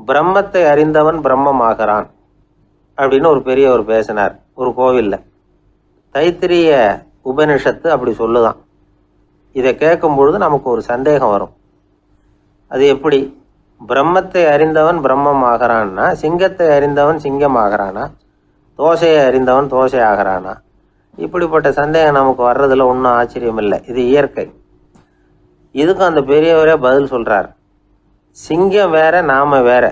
பிரம்மத்தை அறிந்தவன் பிரம்மமாகிறான் அப்படின்னு ஒரு பெரியவர் பேசினார் ஒரு கோவிலில். தைத்திரிய உபனிஷத்து அப்படி சொல்லுதான். இதை கேட்கும் பொழுது நமக்கு ஒரு சந்தேகம் வரும். அது எப்படி? பிரம்மத்தை அறிந்தவன் பிரம்மம் ஆகிறான்னா, சிங்கத்தை அறிந்தவன் சிங்கம் ஆகிறானா, தோசையை அறிந்தவன் தோசை ஆகிறானா? இப்படிப்பட்ட சந்தேகம் நமக்கு வர்றதுல ஒன்றும் ஆச்சரியம் இல்லை. இது இயற்கை. இதுக்கும் அந்த பெரியவரே பதில் சொல்றார். சிங்கம் வேற, நாம வேற.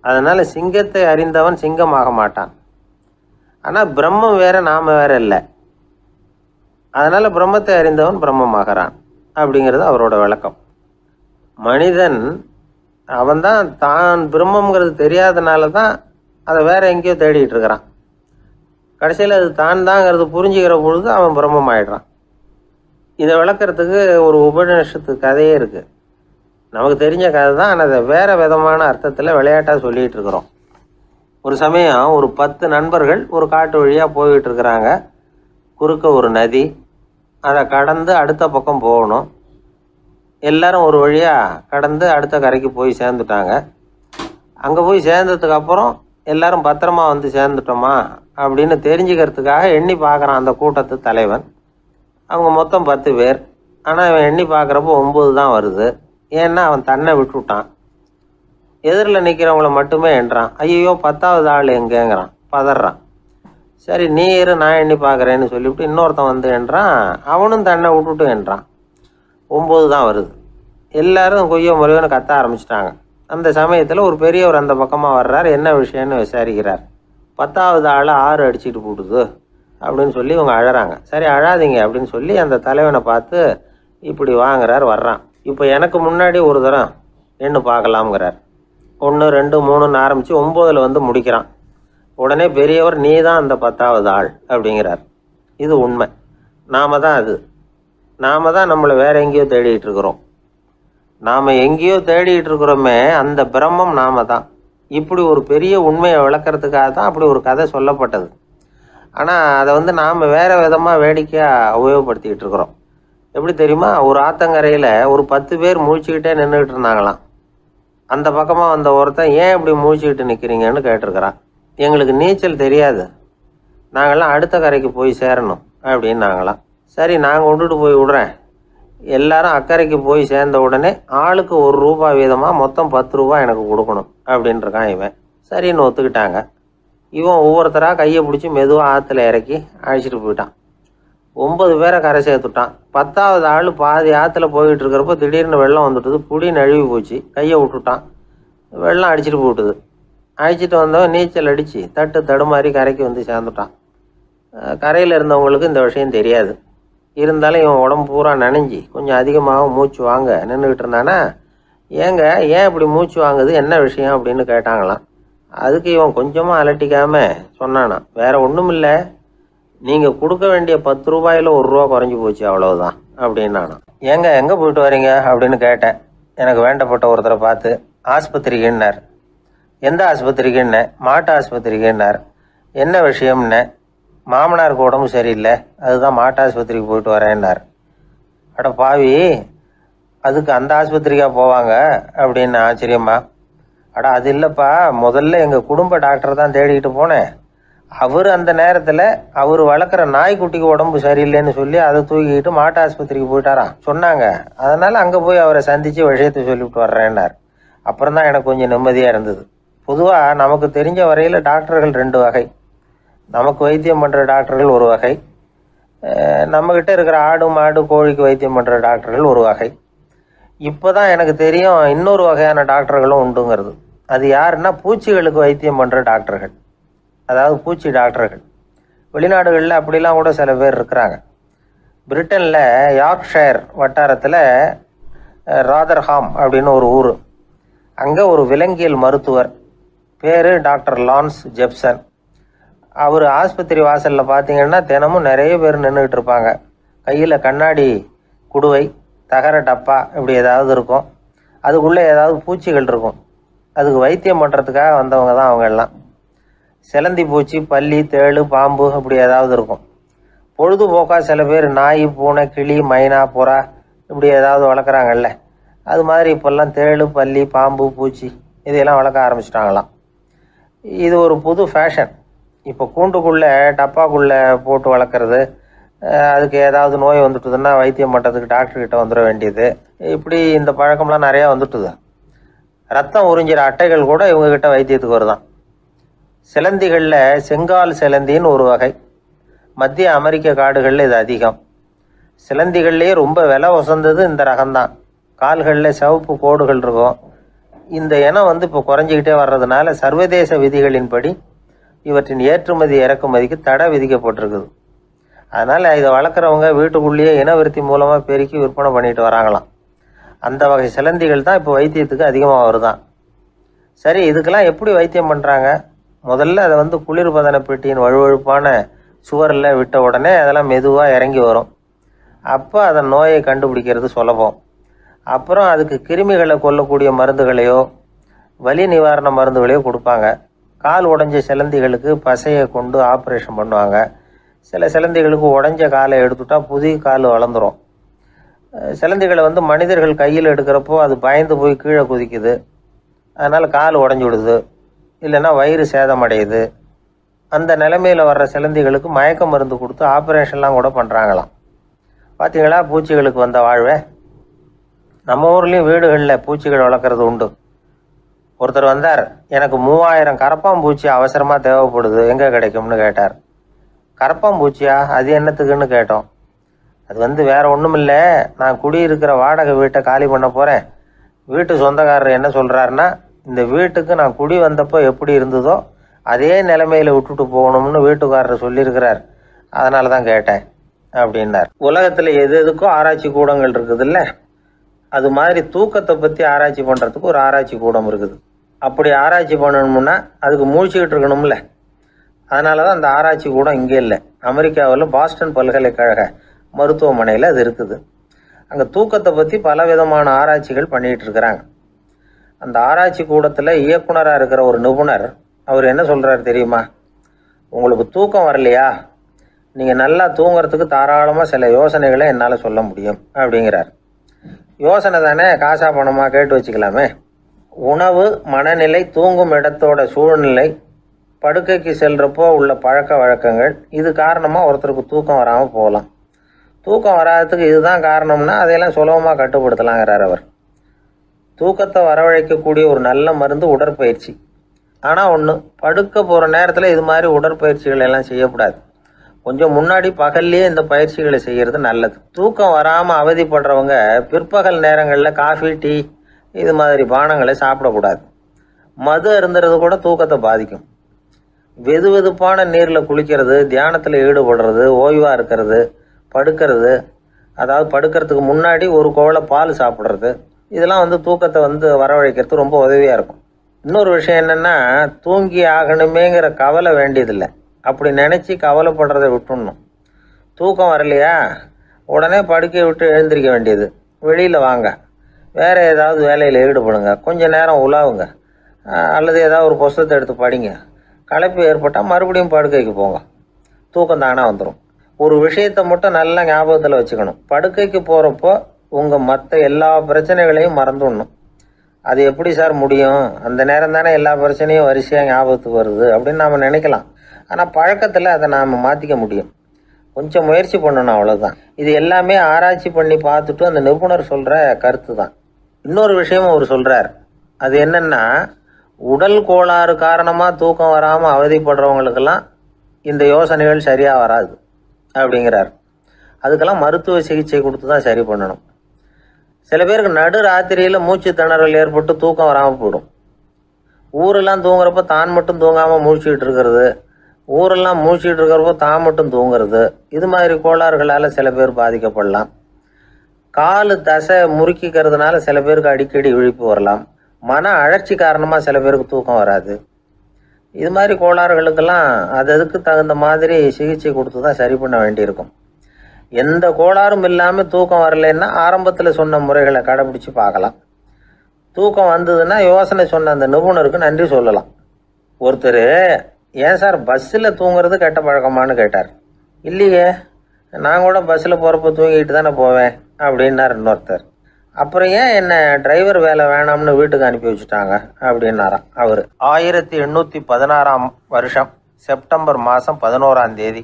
அதனால சிங்கத்தை அறிந்தவன் சிங்கம் ஆக மாட்டான். ஆனால் பிரம்மம் வேற, நாம வேற இல்லை. அதனால பிரம்மத்தை அறிந்தவன் பிரம்மமாகிறான் அப்படிங்கிறது அவரோட விளக்கம். மனிதன் அவன்தான் தான் பிரம்மங்கிறது தெரியாதனால தான் அதை வேற எங்கேயோ தேடிட்டு இருக்கிறான். கடைசியில் அது தான் தாங்கிறது புரிஞ்சுக்கிற பொழுது அவன் பிரம்மம் ஆயிடுறான். இதை விளக்கிறதுக்கு ஒரு உபநிஷத்து கதையே இருக்கு. நமக்கு தெரிஞ்ச கதை தான், ஆனால் அதை வேற விதமான அர்த்தத்தில் விளையாட்டாக சொல்லிகிட்டு இருக்கிறோம். ஒரு சமயம் ஒரு 10 நண்பர்கள் ஒரு காட்டு வழியாக போய்கிட்டு இருக்கிறாங்க. குறுக்க ஒரு நதி, அதை கடந்து அடுத்த பக்கம் போகணும். எல்லாரும் ஒரு வழியாக கடந்து அடுத்த கரைக்கு போய் சேர்ந்துட்டாங்க. அங்கே போய் சேர்ந்ததுக்கு அப்புறம் எல்லாரும் பத்திரமா வந்து சேர்ந்துட்டோமா அப்படின்னு தெரிஞ்சுக்கிறதுக்காக எண்ணி பார்க்குறான் அந்த கூட்டத்து தலைவன். அவங்க மொத்தம் 10 பேர். ஆனால் இவன் எண்ணி பார்க்குறப்போ 9 தான் வருது. ஏன்னா அவன் தன்னை விட்டுவிட்டான். எதிரில் நிற்கிறவங்கள மட்டுமே எண்றான். ஐயோ 10வது ஆள் எங்கேங்கிறான், பதறான். சரி நீ இரு, நான் எண்ணி பார்க்குறேன்னு சொல்லிவிட்டு இன்னொருத்தன் வந்து எண்றான். அவனும் தன்னை விட்டுட்டு எண்றான். 9 தான் வருது. எல்லாரும் கொய்யோ முறையோன்னு கத்த ஆரம்பிச்சிட்டாங்க. அந்த சமயத்தில் ஒரு பெரியவர் அந்த பக்கமாக வர்றார். என்ன விஷயம்னு விசாரிக்கிறார். 10வது ஆள் 6 அடிச்சுட்டு போட்டுது அப்படின்னு சொல்லி இவங்க அழறாங்க. சரி அழாதீங்க அப்படின்னு சொல்லி அந்த தலைவனை பார்த்து இப்படி வாங்குறார். வர்றான். இப்போ எனக்கு முன்னாடி ஒரு தரம் எண்ணு பார்க்கலாம்ங்கிறார். 1 2 3ன்னு ஆரம்பித்து 9ல் வந்து முடிக்கிறான். உடனே பெரியவர் நீ தான் அந்த 10வது ஆள் அப்படிங்கிறார். இது உண்மை. நாம தான் அது. நாம தான் நம்மளை வேற எங்கேயோ தேடிட்டு இருக்கிறோம். நாம் எங்கேயோ தேடிட்டு இருக்கிறோமே, அந்த பிரம்மம் நாம தான். இப்படி ஒரு பெரிய உண்மையை விளக்கிறதுக்காக தான் அப்படி ஒரு கதை சொல்லப்பட்டது. ஆனால் அதை வந்து நாம் வேறு விதமாக வேடிக்கையாக உபயோகப்படுத்திக்கிட்டு இருக்கிறோம். எப்படி தெரியுமா? ஒரு ஆத்தங்கரையில் ஒரு 10 பேர் முழிச்சுக்கிட்டே நின்றுக்கிட்டு இருந்தாங்களாம். அந்த பக்கமாக வந்த ஒருத்தன் ஏன் இப்படி முழிச்சுக்கிட்டு நிற்கிறீங்கன்னு கேட்டிருக்கிறான். எங்களுக்கு நீச்சல் தெரியாது, நாங்கள்லாம் அடுத்த கரைக்கு போய் சேரணும் அப்படின்னு நாங்களாம். சரி நான் கொண்டுட்டு போய் விடுறேன். எல்லாரும் அக்கறைக்கு போய் சேர்ந்த உடனே ஆளுக்கு ₹1 வீதமாக மொத்தம் ₹10 எனக்கு கொடுக்கணும் அப்படின்ட்டுருக்கான் இவன். சரின்னு ஒத்துக்கிட்டாங்க. இவன் ஒவ்வொருத்தராக கையை பிடிச்சி மெதுவாக ஆற்றுல இறக்கி அழைச்சிட்டு போயிட்டான். 9 பேரை கரை சேர்த்துட்டான். 10வது ஆள் பாதி ஆற்றுல போயிட்டு இருக்கிறப்போ திடீர்னு வெள்ளம் வந்துட்டுது. புடி நழுவி போச்சு. கையை விட்டுட்டான். வெள்ளம் அடிச்சுட்டு போட்டுது. அழைச்சிட்டு வந்தவன் நீச்சல் அடித்து தடுமாறி கரைக்கு வந்து சேர்ந்துட்டான். கரையில் இருந்தவங்களுக்கு இந்த விஷயம் தெரியாது. இருந்தாலும் இவன் உடம்பு பூரா நனைஞ்சி கொஞ்சம் அதிகமாக மூச்சு வாங்க நின்றுக்கிட்டு இருந்தானா, ஏங்க ஏன் இப்படி மூச்சு வாங்குது, என்ன விஷயம் அப்படின்னு கேட்டாங்களாம். அதுக்கு இவன் கொஞ்சமாக அலட்டிக்காமல் சொன்னானா, வேற ஒன்றும் இல்லை, நீங்கள் கொடுக்க வேண்டிய ₹10 ₹1 குறைஞ்சி போச்சு அவ்வளவுதான் அப்படின்னானா. ஏங்க எங்கே போயிட்டு வரீங்க அப்படின்னு கேட்டேன். எனக்கு வேண்டப்பட்ட ஒருத்தரை பார்த்து. ஆஸ்பத்திரிக்குன்னார். எந்த ஆஸ்பத்திரிக்குன்னே? மாட்டு ஆஸ்பத்திரிக்குன்னார். என்ன விஷயம்னே? மாமனாருக்கு உடம்பு சரியில்லை, அதுதான் மாட்டு ஆஸ்பத்திரிக்கு போயிட்டு வரேன்னார். அட பாவி, அதுக்கு அந்த ஆஸ்பத்திரிக்காக போவாங்க அப்படின்னு ஆச்சரியமா? அட அது இல்லைப்பா, முதல்ல எங்கள் குடும்ப டாக்டர் தான் தேடிக்கிட்டு போனேன். அவர் அந்த நேரத்தில் அவர் வளர்க்குற நாய்க்குட்டிக்கு உடம்பு சரியில்லைன்னு சொல்லி அதை தூக்கிக்கிட்டு மாட்டு ஆஸ்பத்திரிக்கு போயிட்டாராம் சொன்னாங்க. அதனால் அங்கே போய் அவரை சந்தித்து விஷயத்தை சொல்லிவிட்டு வர்றேன்னார். அப்புறம் தான் எனக்கு கொஞ்சம் நிம்மதியாக இருந்தது. பொதுவாக நமக்கு தெரிஞ்ச வரையில் டாக்டர்கள் 2 வகை. நமக்கு வைத்தியம் பண்ணுற டாக்டர்கள் ஒரு வகை, நம்மக்கிட்ட இருக்கிற ஆடு மாடு கோழிக்கு வைத்தியம் பண்ணுற டாக்டர்கள் ஒரு வகை. இப்போ தான் எனக்கு தெரியும் இன்னொரு வகையான டாக்டர்களும் உண்டுங்கிறது. அது யாருன்னா பூச்சிகளுக்கு வைத்தியம் பண்ணுற டாக்டர்கள், அதாவது பூச்சி டாக்டர்கள். வெளிநாடுகளில் அப்படிலாம் கூட சில பேர் இருக்கிறாங்க. பிரிட்டனில் யார்க்ஷயர் வட்டாரத்தில் ராதர்ஹாம் அப்படின்னு ஒரு ஊர். அங்கே ஒரு விலங்கியல் மருத்துவர் பேர் டாக்டர் லான்ஸ் ஜெப்சன். அவர் ஆஸ்பத்திரி வாசலில் பார்த்தீங்கன்னா தினமும் நிறைய பேர் நின்றுக்கிட்டு இருப்பாங்க. கையில் கண்ணாடி குடுவை, தகர டப்பா இப்படி ஏதாவது இருக்கும். அதுக்குள்ளே ஏதாவது பூச்சிகள் இருக்கும். அதுக்கு வைத்தியம் பண்ணுறதுக்காக வந்தவங்க தான் அவங்க எல்லாம். சிலந்தி பூச்சி, பல்லி, தேளு, பாம்பு இப்படி ஏதாவது இருக்கும். பொழுதுபோக்காக சில பேர் நாய், பூனை, கிளி, மைனா, புறா இப்படி ஏதாவது வளர்க்குறாங்கல்ல, அது மாதிரி இப்போல்லாம் தேளு, பல்லி, பாம்பு, பூச்சி இதையெல்லாம் வளர்க்க ஆரம்பிச்சிட்டாங்களாம். இது ஒரு புது ஃபேஷன். இப்போ கூண்டுக்குள்ளே டப்பாக்குள்ளே போட்டு வளர்க்குறது, அதுக்கு ஏதாவது நோய் வந்துட்டுதுன்னா வைத்தியம் பண்ணுறதுக்கு டாக்டர்கிட்ட வந்துட வேண்டியது, இப்படி இந்த பழக்கம்லாம் நிறையா வந்துட்டுது. ரத்தம் உறிஞ்சிற அட்டைகள் கூட இவங்ககிட்ட வைத்தியத்துக்கு வருதான். சிலந்திகளில் செங்கால் சிலந்தின்னு ஒரு வகை. மத்திய அமெரிக்க காடுகளில் இது அதிகம். சிலந்திகள்லேயே ரொம்ப விலை உசந்தது இந்த ரகம்தான். கால்களில் சிவப்பு கோடுகள் இருக்கும். இந்த இனம் இப்போ குறைஞ்சிக்கிட்டே வர்றதுனால சர்வதேச விதிகளின்படி இவற்றின் ஏற்றுமதி இறக்குமதிக்கு தடை விதிக்கப்பட்டிருக்குது. அதனால் இதை வளர்க்குறவங்க வீட்டுக்குள்ளேயே இனவிருத்தி மூலமாக பெருக்கி விற்பனை பண்ணிட்டு வராங்களாம். அந்த வகை சிலந்திகள் தான் இப்போ வைத்தியத்துக்கு அதிகமாக வருதான். சரி, இதுக்கெல்லாம் எப்படி வைத்தியம் பண்ணுறாங்க? முதல்ல அதை குளிர்பதன பெட்டியின் வழுவழுப்பான சுவரில் விட்ட உடனே அதெல்லாம் மெதுவாக இறங்கி வரும். அப்போ அதன் நோயை கண்டுபிடிக்கிறது சுலபம். அப்புறம் அதுக்கு கிருமிகளை கொல்லக்கூடிய மருந்துகளையோ வலி நிவாரண மருந்துகளையோ கொடுப்பாங்க. கால் உடைஞ்ச சிலந்திகளுக்கு பசையை கொண்டு ஆப்ரேஷன் பண்ணுவாங்க. சில சிலந்திகளுக்கு உடைஞ்ச காலை எடுத்துட்டா புதிய கால் வளர்ந்துடும். சிலந்திகளை மனிதர்கள் கையில் எடுக்கிறப்போ அது பயந்து போய் கீழே குதிக்குது. அதனால் கால் உடஞ்சி விடுது, இல்லைன்னா வயிறு சேதமடையுது. அந்த நிலைமையில் வர்ற சிலந்திகளுக்கு மயக்க மருந்து கொடுத்து ஆப்ரேஷன்லாம் கூட பண்ணுறாங்களாம். பார்த்தீங்களா பூச்சிகளுக்கு வந்த வாழ்வே? நம்ம ஊர்லேயும் வீடுகளில் பூச்சிகள் வளர்க்குறது உண்டு. ஒருத்தர் வந்தார், எனக்கு 3000 கரப்பாம்பூச்சி அவசரமாக தேவைப்படுது, எங்கே கிடைக்கும்னு கேட்டார். கரப்பாம்பூச்சியா? அது என்னத்துக்குன்னு கேட்டோம். அது வேற ஒன்றும் இல்லை, நான் குடியிருக்கிற வாடகை வீட்டை காலி பண்ண போகிறேன். வீட்டு சொந்தக்காரர் என்ன சொல்கிறாருன்னா, இந்த வீட்டுக்கு நான் குடி வந்தப்போ எப்படி இருந்ததோ அதே நிலைமையில் விட்டுட்டு போகணும்னு வீட்டுக்காரர் சொல்லியிருக்கிறார், அதனால தான் கேட்டேன் அப்படின்னார். உலகத்தில் எது எதுக்கும் ஆராய்ச்சி கூடங்கள் இருக்குதுல்ல, அது மாதிரி தூக்கத்தை பற்றி ஆராய்ச்சி பண்ணுறதுக்கு ஒரு ஆராய்ச்சி கூடம் இருக்குது. அப்படி ஆராய்ச்சி பண்ணணும்னா அதுக்கு மூழ்கிக்கிட்டு இருக்கணும்ல. அதனால தான் அந்த ஆராய்ச்சி கூடம் இங்கே இல்லை. அமெரிக்காவில் பாஸ்டன் பல்கலைக்கழக மருத்துவமனையில் அது இருக்குது. அங்கே தூக்கத்தை பற்றி பல விதமான ஆராய்ச்சிகள் பண்ணிகிட்டு இருக்கிறாங்க. அந்த ஆராய்ச்சி கூடத்தில் இயக்குனராக இருக்கிற ஒரு நிபுணர், அவர் என்ன சொல்கிறார் தெரியுமா? உங்களுக்கு தூக்கம் வரலையா, நீங்கள் நல்லா தூங்குறதுக்கு தாராளமாக சில யோசனைகளை என்னால் சொல்ல முடியும் அப்படிங்கிறார். யோசனை தானே, காசா பணமாக கேட்டு வச்சுக்கலாமே. உணவு, மனநிலை, தூங்கும் இடத்தோட சூழ்நிலை, படுக்கைக்கு செல்றப்போ உள்ள பழக்க வழக்கங்கள், இது காரணமாக ஒருத்தருக்கு தூக்கம் வராமல் போகலாம். தூக்கம் வராததுக்கு இதுதான் காரணம்னா அதையெல்லாம் சுலபமாக கட்டுப்படுத்தலாங்கிறார் அவர். தூக்கத்தை வரவழைக்கக்கூடிய ஒரு நல்ல மருந்து உடற்பயிற்சி. ஆனால் ஒன்று, படுக்க போகிற நேரத்தில் இது மாதிரி உடற்பயிற்சிகள் எல்லாம் செய்யக்கூடாது. கொஞ்சம் முன்னாடி பகல்லையே இந்த பயிற்சிகளை செய்கிறது நல்லது. தூக்கம் வராமல் அவதிப்படுறவங்க பிற்பகல் நேரங்களில் காஃபி, டீ இது மாதிரி பானங்களை சாப்பிடக்கூடாது. மது அருந்துறது கூட தூக்கத்தை பாதிக்கும். வெது வெதுப்பான நீரில் குளிக்கிறது, தியானத்தில் ஈடுபடுறது, ஓய்வாக இருக்கிறது, படுக்கிறது, அதாவது படுக்கிறதுக்கு முன்னாடி ஒரு குவளை பால் சாப்பிட்றது, இதெல்லாம் தூக்கத்தை வரவழைக்கிறது ரொம்ப உதவியாக இருக்கும். இன்னொரு விஷயம் என்னென்னா, தூங்கி ஆகணுமேங்கிற கவலை வேண்டியதில்லை. அப்படி நினச்சி கவலைப்படுறதை விட்டுடணும். தூக்கம் வரலையா, உடனே படுக்கையை விட்டு எழுந்திரிக்க வேண்டியது. வெளியில் வாங்க, வேறு ஏதாவது வேலையில் ஈடுபடுங்க, கொஞ்சம் நேரம் உலாவுங்க, அல்லது ஏதாவது ஒரு புஸ்தகத்தை எடுத்து படிங்க. களைப்பு ஏற்பட்டால் மறுபடியும் படுக்கைக்கு போங்க, தூக்கம் தானாக வந்துடும். ஒரு விஷயத்தை மட்டும் நல்லா ஞாபகத்தில் வச்சுக்கணும். படுக்கைக்கு போகிறப்போ உங்கள் மற்ற எல்லா பிரச்சனைகளையும் மறந்துடணும். அது எப்படி சார் முடியும், அந்த நேரம் தானே எல்லா பிரச்சனையும் வரிசையாக ஞாபகத்துக்கு வருது அப்படின்னு நாம் நினைக்கலாம். ஆனால் பழக்கத்தில் அதை நாம் மாற்றிக்க முடியும். கொஞ்சம் முயற்சி பண்ணணும், அவ்வளோதான். இது எல்லாமே ஆராய்ச்சி பண்ணி பார்த்துட்டு அந்த நிபுணர் சொல்கிற கருத்து தான். இன்னொரு விஷயமும் அவர் சொல்கிறார். அது என்னென்னா, உடல் கோளாறு காரணமாக தூக்கம் வராமல் அவதிப்படுறவங்களுக்கெல்லாம் இந்த யோசனைகள் சரியாக வராது அப்படிங்கிறார். அதுக்கெல்லாம் மருத்துவ சிகிச்சை கொடுத்து தான் சரி பண்ணணும். சில பேருக்கு நடு ராத்திரியில் மூச்சு திணறல் ஏற்பட்டு தூக்கம் வராமல் போயிடும். ஊரெல்லாம் தூங்குறப்ப தான் மட்டும் தூங்காமல் மூழ்கிட்டு இருக்கிறது, ஊரெல்லாம் மூழ்கிட்டு இருக்கிறப்போ தான் மட்டும் தூங்குறது, இது மாதிரி கோளாறுகளால் சில பேர் பாதிக்கப்படலாம். காலு தசை முறுக்கிக்கிறதுனால சில பேருக்கு அடிக்கடி விழிப்பு வரலாம். மன அழற்சி காரணமாக சில பேருக்கு தூக்கம் வராது. இது மாதிரி கோளாறுகளுக்கெல்லாம் அதுக்கு தகுந்த மாதிரி சிகிச்சை கொடுத்து தான் சரி பண்ண வேண்டியிருக்கும். எந்த கோளாறும் இல்லாமல் தூக்கம் வரலைன்னா ஆரம்பத்தில் சொன்ன முறைகளை கடைபிடிச்சு பார்க்கலாம். தூக்கம் வந்ததுன்னா யோசனை சொன்ன அந்த நிபுணருக்கு நன்றி சொல்லலாம். ஒருத்தர், ஏன் சார் பஸ்ஸில் தூங்குறது கெட்ட பழக்கமானு கேட்டார். இல்லையே, நான் கூட பஸ்ஸில் போகிறப்ப தூங்கிட்டு தானே போவேன் அப்படின்னார் இன்னொருத்தர். அப்புறம் ஏன் என்ன டிரைவர் வேலை வேணாம்னு வீட்டுக்கு அனுப்பி வச்சுட்டாங்க அப்படின்னாராம் அவர். 1816 செப்டம்பர் மாதம் 11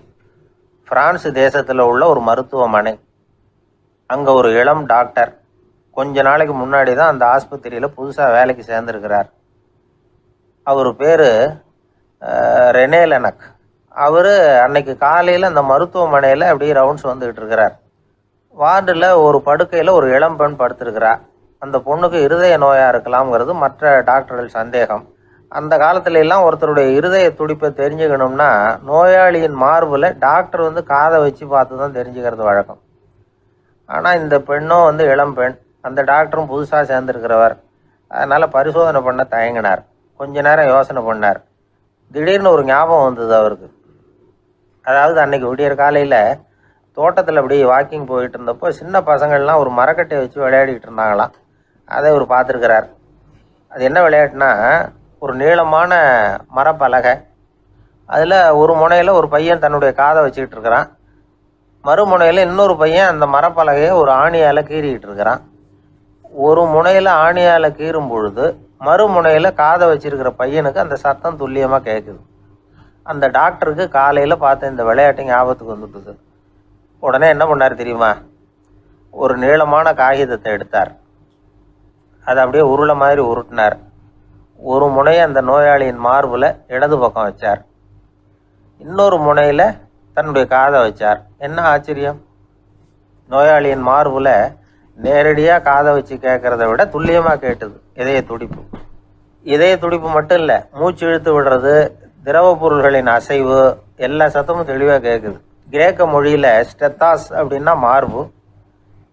பிரான்ஸ் தேசத்தில் உள்ள ஒரு மருத்துவமனை. அங்கே ஒரு இளம் டாக்டர் கொஞ்ச நாளைக்கு முன்னாடி தான் அந்த ஆஸ்பத்திரியில் புதுசாக வேலைக்கு சேர்ந்துருக்கிறார். அவர் பேர் ரெனே லெனக். அவர் அன்னைக்கு காலையில் அந்த மருத்துவமனையில் அப்படியே ரவுண்ட்ஸ் வந்துக்கிட்டு இருக்கிறார். வார்டில் ஒரு படுக்கையில் ஒரு இளம் பெண் படுத்திருக்கிறா. அந்த பொண்ணுக்கு இருதய நோயாக இருக்கலாம்ங்கிறது மற்ற டாக்டர்கள் சந்தேகம். அந்த காலத்துல எல்லாம் ஒருத்தருடைய இருதய துடிப்பை தெரிஞ்சுக்கணும்னா நோயாளியின் மார்பில் டாக்டர் வந்து காதை வச்சு பார்த்து தான் தெரிஞ்சுக்கிறது வழக்கம். ஆனால் இந்த பெண்ணும் வந்து இளம் பெண், அந்த டாக்டரும் புதுசாக சேர்ந்துருக்கிறவர். அதனால் பரிசோதனை பண்ண தயங்கினார். கொஞ்ச நேரம் யோசனை பண்ணார். திடீர்னு ஒரு ஞாபகம் வந்தது அவருக்கு. அதாவது அன்னைக்கு விடியற் காலையில் தோட்டத்தில் அப்படி வாக்கிங் போயிட்டு இருந்தப்போ சின்ன பசங்கள்லாம் ஒரு மரக்கட்டையை வச்சு விளையாடிக்கிட்டு இருந்தாங்களாம். அதை இவர் பார்த்துருக்கிறார். அது என்ன விளையாட்டுனா, ஒரு நீளமான மரப்பலகை, அதில் ஒரு முனையில் ஒரு பையன் தன்னுடைய காதை வச்சுக்கிட்டு இருக்கிறான், மறுமுனையில் இன்னொரு பையன் அந்த மரப்பலகையை ஒரு ஆணியால் கீறிக்கிட்டு இருக்கிறான். ஒரு முனையில் ஆணியால் கீறும் பொழுது மறுமுனையில் காதை வச்சிருக்கிற பையனுக்கு அந்த சத்தம் துல்லியமாக கேட்குது. அந்த டாக்டருக்கு காலையில் பார்த்த இந்த விளையாட்டு ஞாபகத்துக்கு வந்துட்டுது. உடனே என்ன பண்ணார் தெரியுமா? ஒரு நீளமான காகிதத்தை எடுத்தார். அதை அப்படியே உருளை மாதிரி உருட்டினார். ஒரு முனையை அந்த நோயாளியின் மார்பில் இடது பக்கம் வச்சார், இன்னொரு முனையில் தன்னுடைய காதை வச்சார். என்ன ஆச்சரியம்! நோயாளியின் மார்பில் நேரடியாக காதை வச்சு கேட்குறத விட துல்லியமாக கேட்டுது இதய துடிப்பு. இதய துடிப்பு மட்டும் இல்லை, மூச்சு இழுத்து விடுறது, திரவ பொருள்களின் அசைவு, எல்லா சத்தமும் தெளிவாக கேட்குது. கிரேக்க மொழியில் ஸ்டெத்தாஸ் அப்படின்னா மார்பு,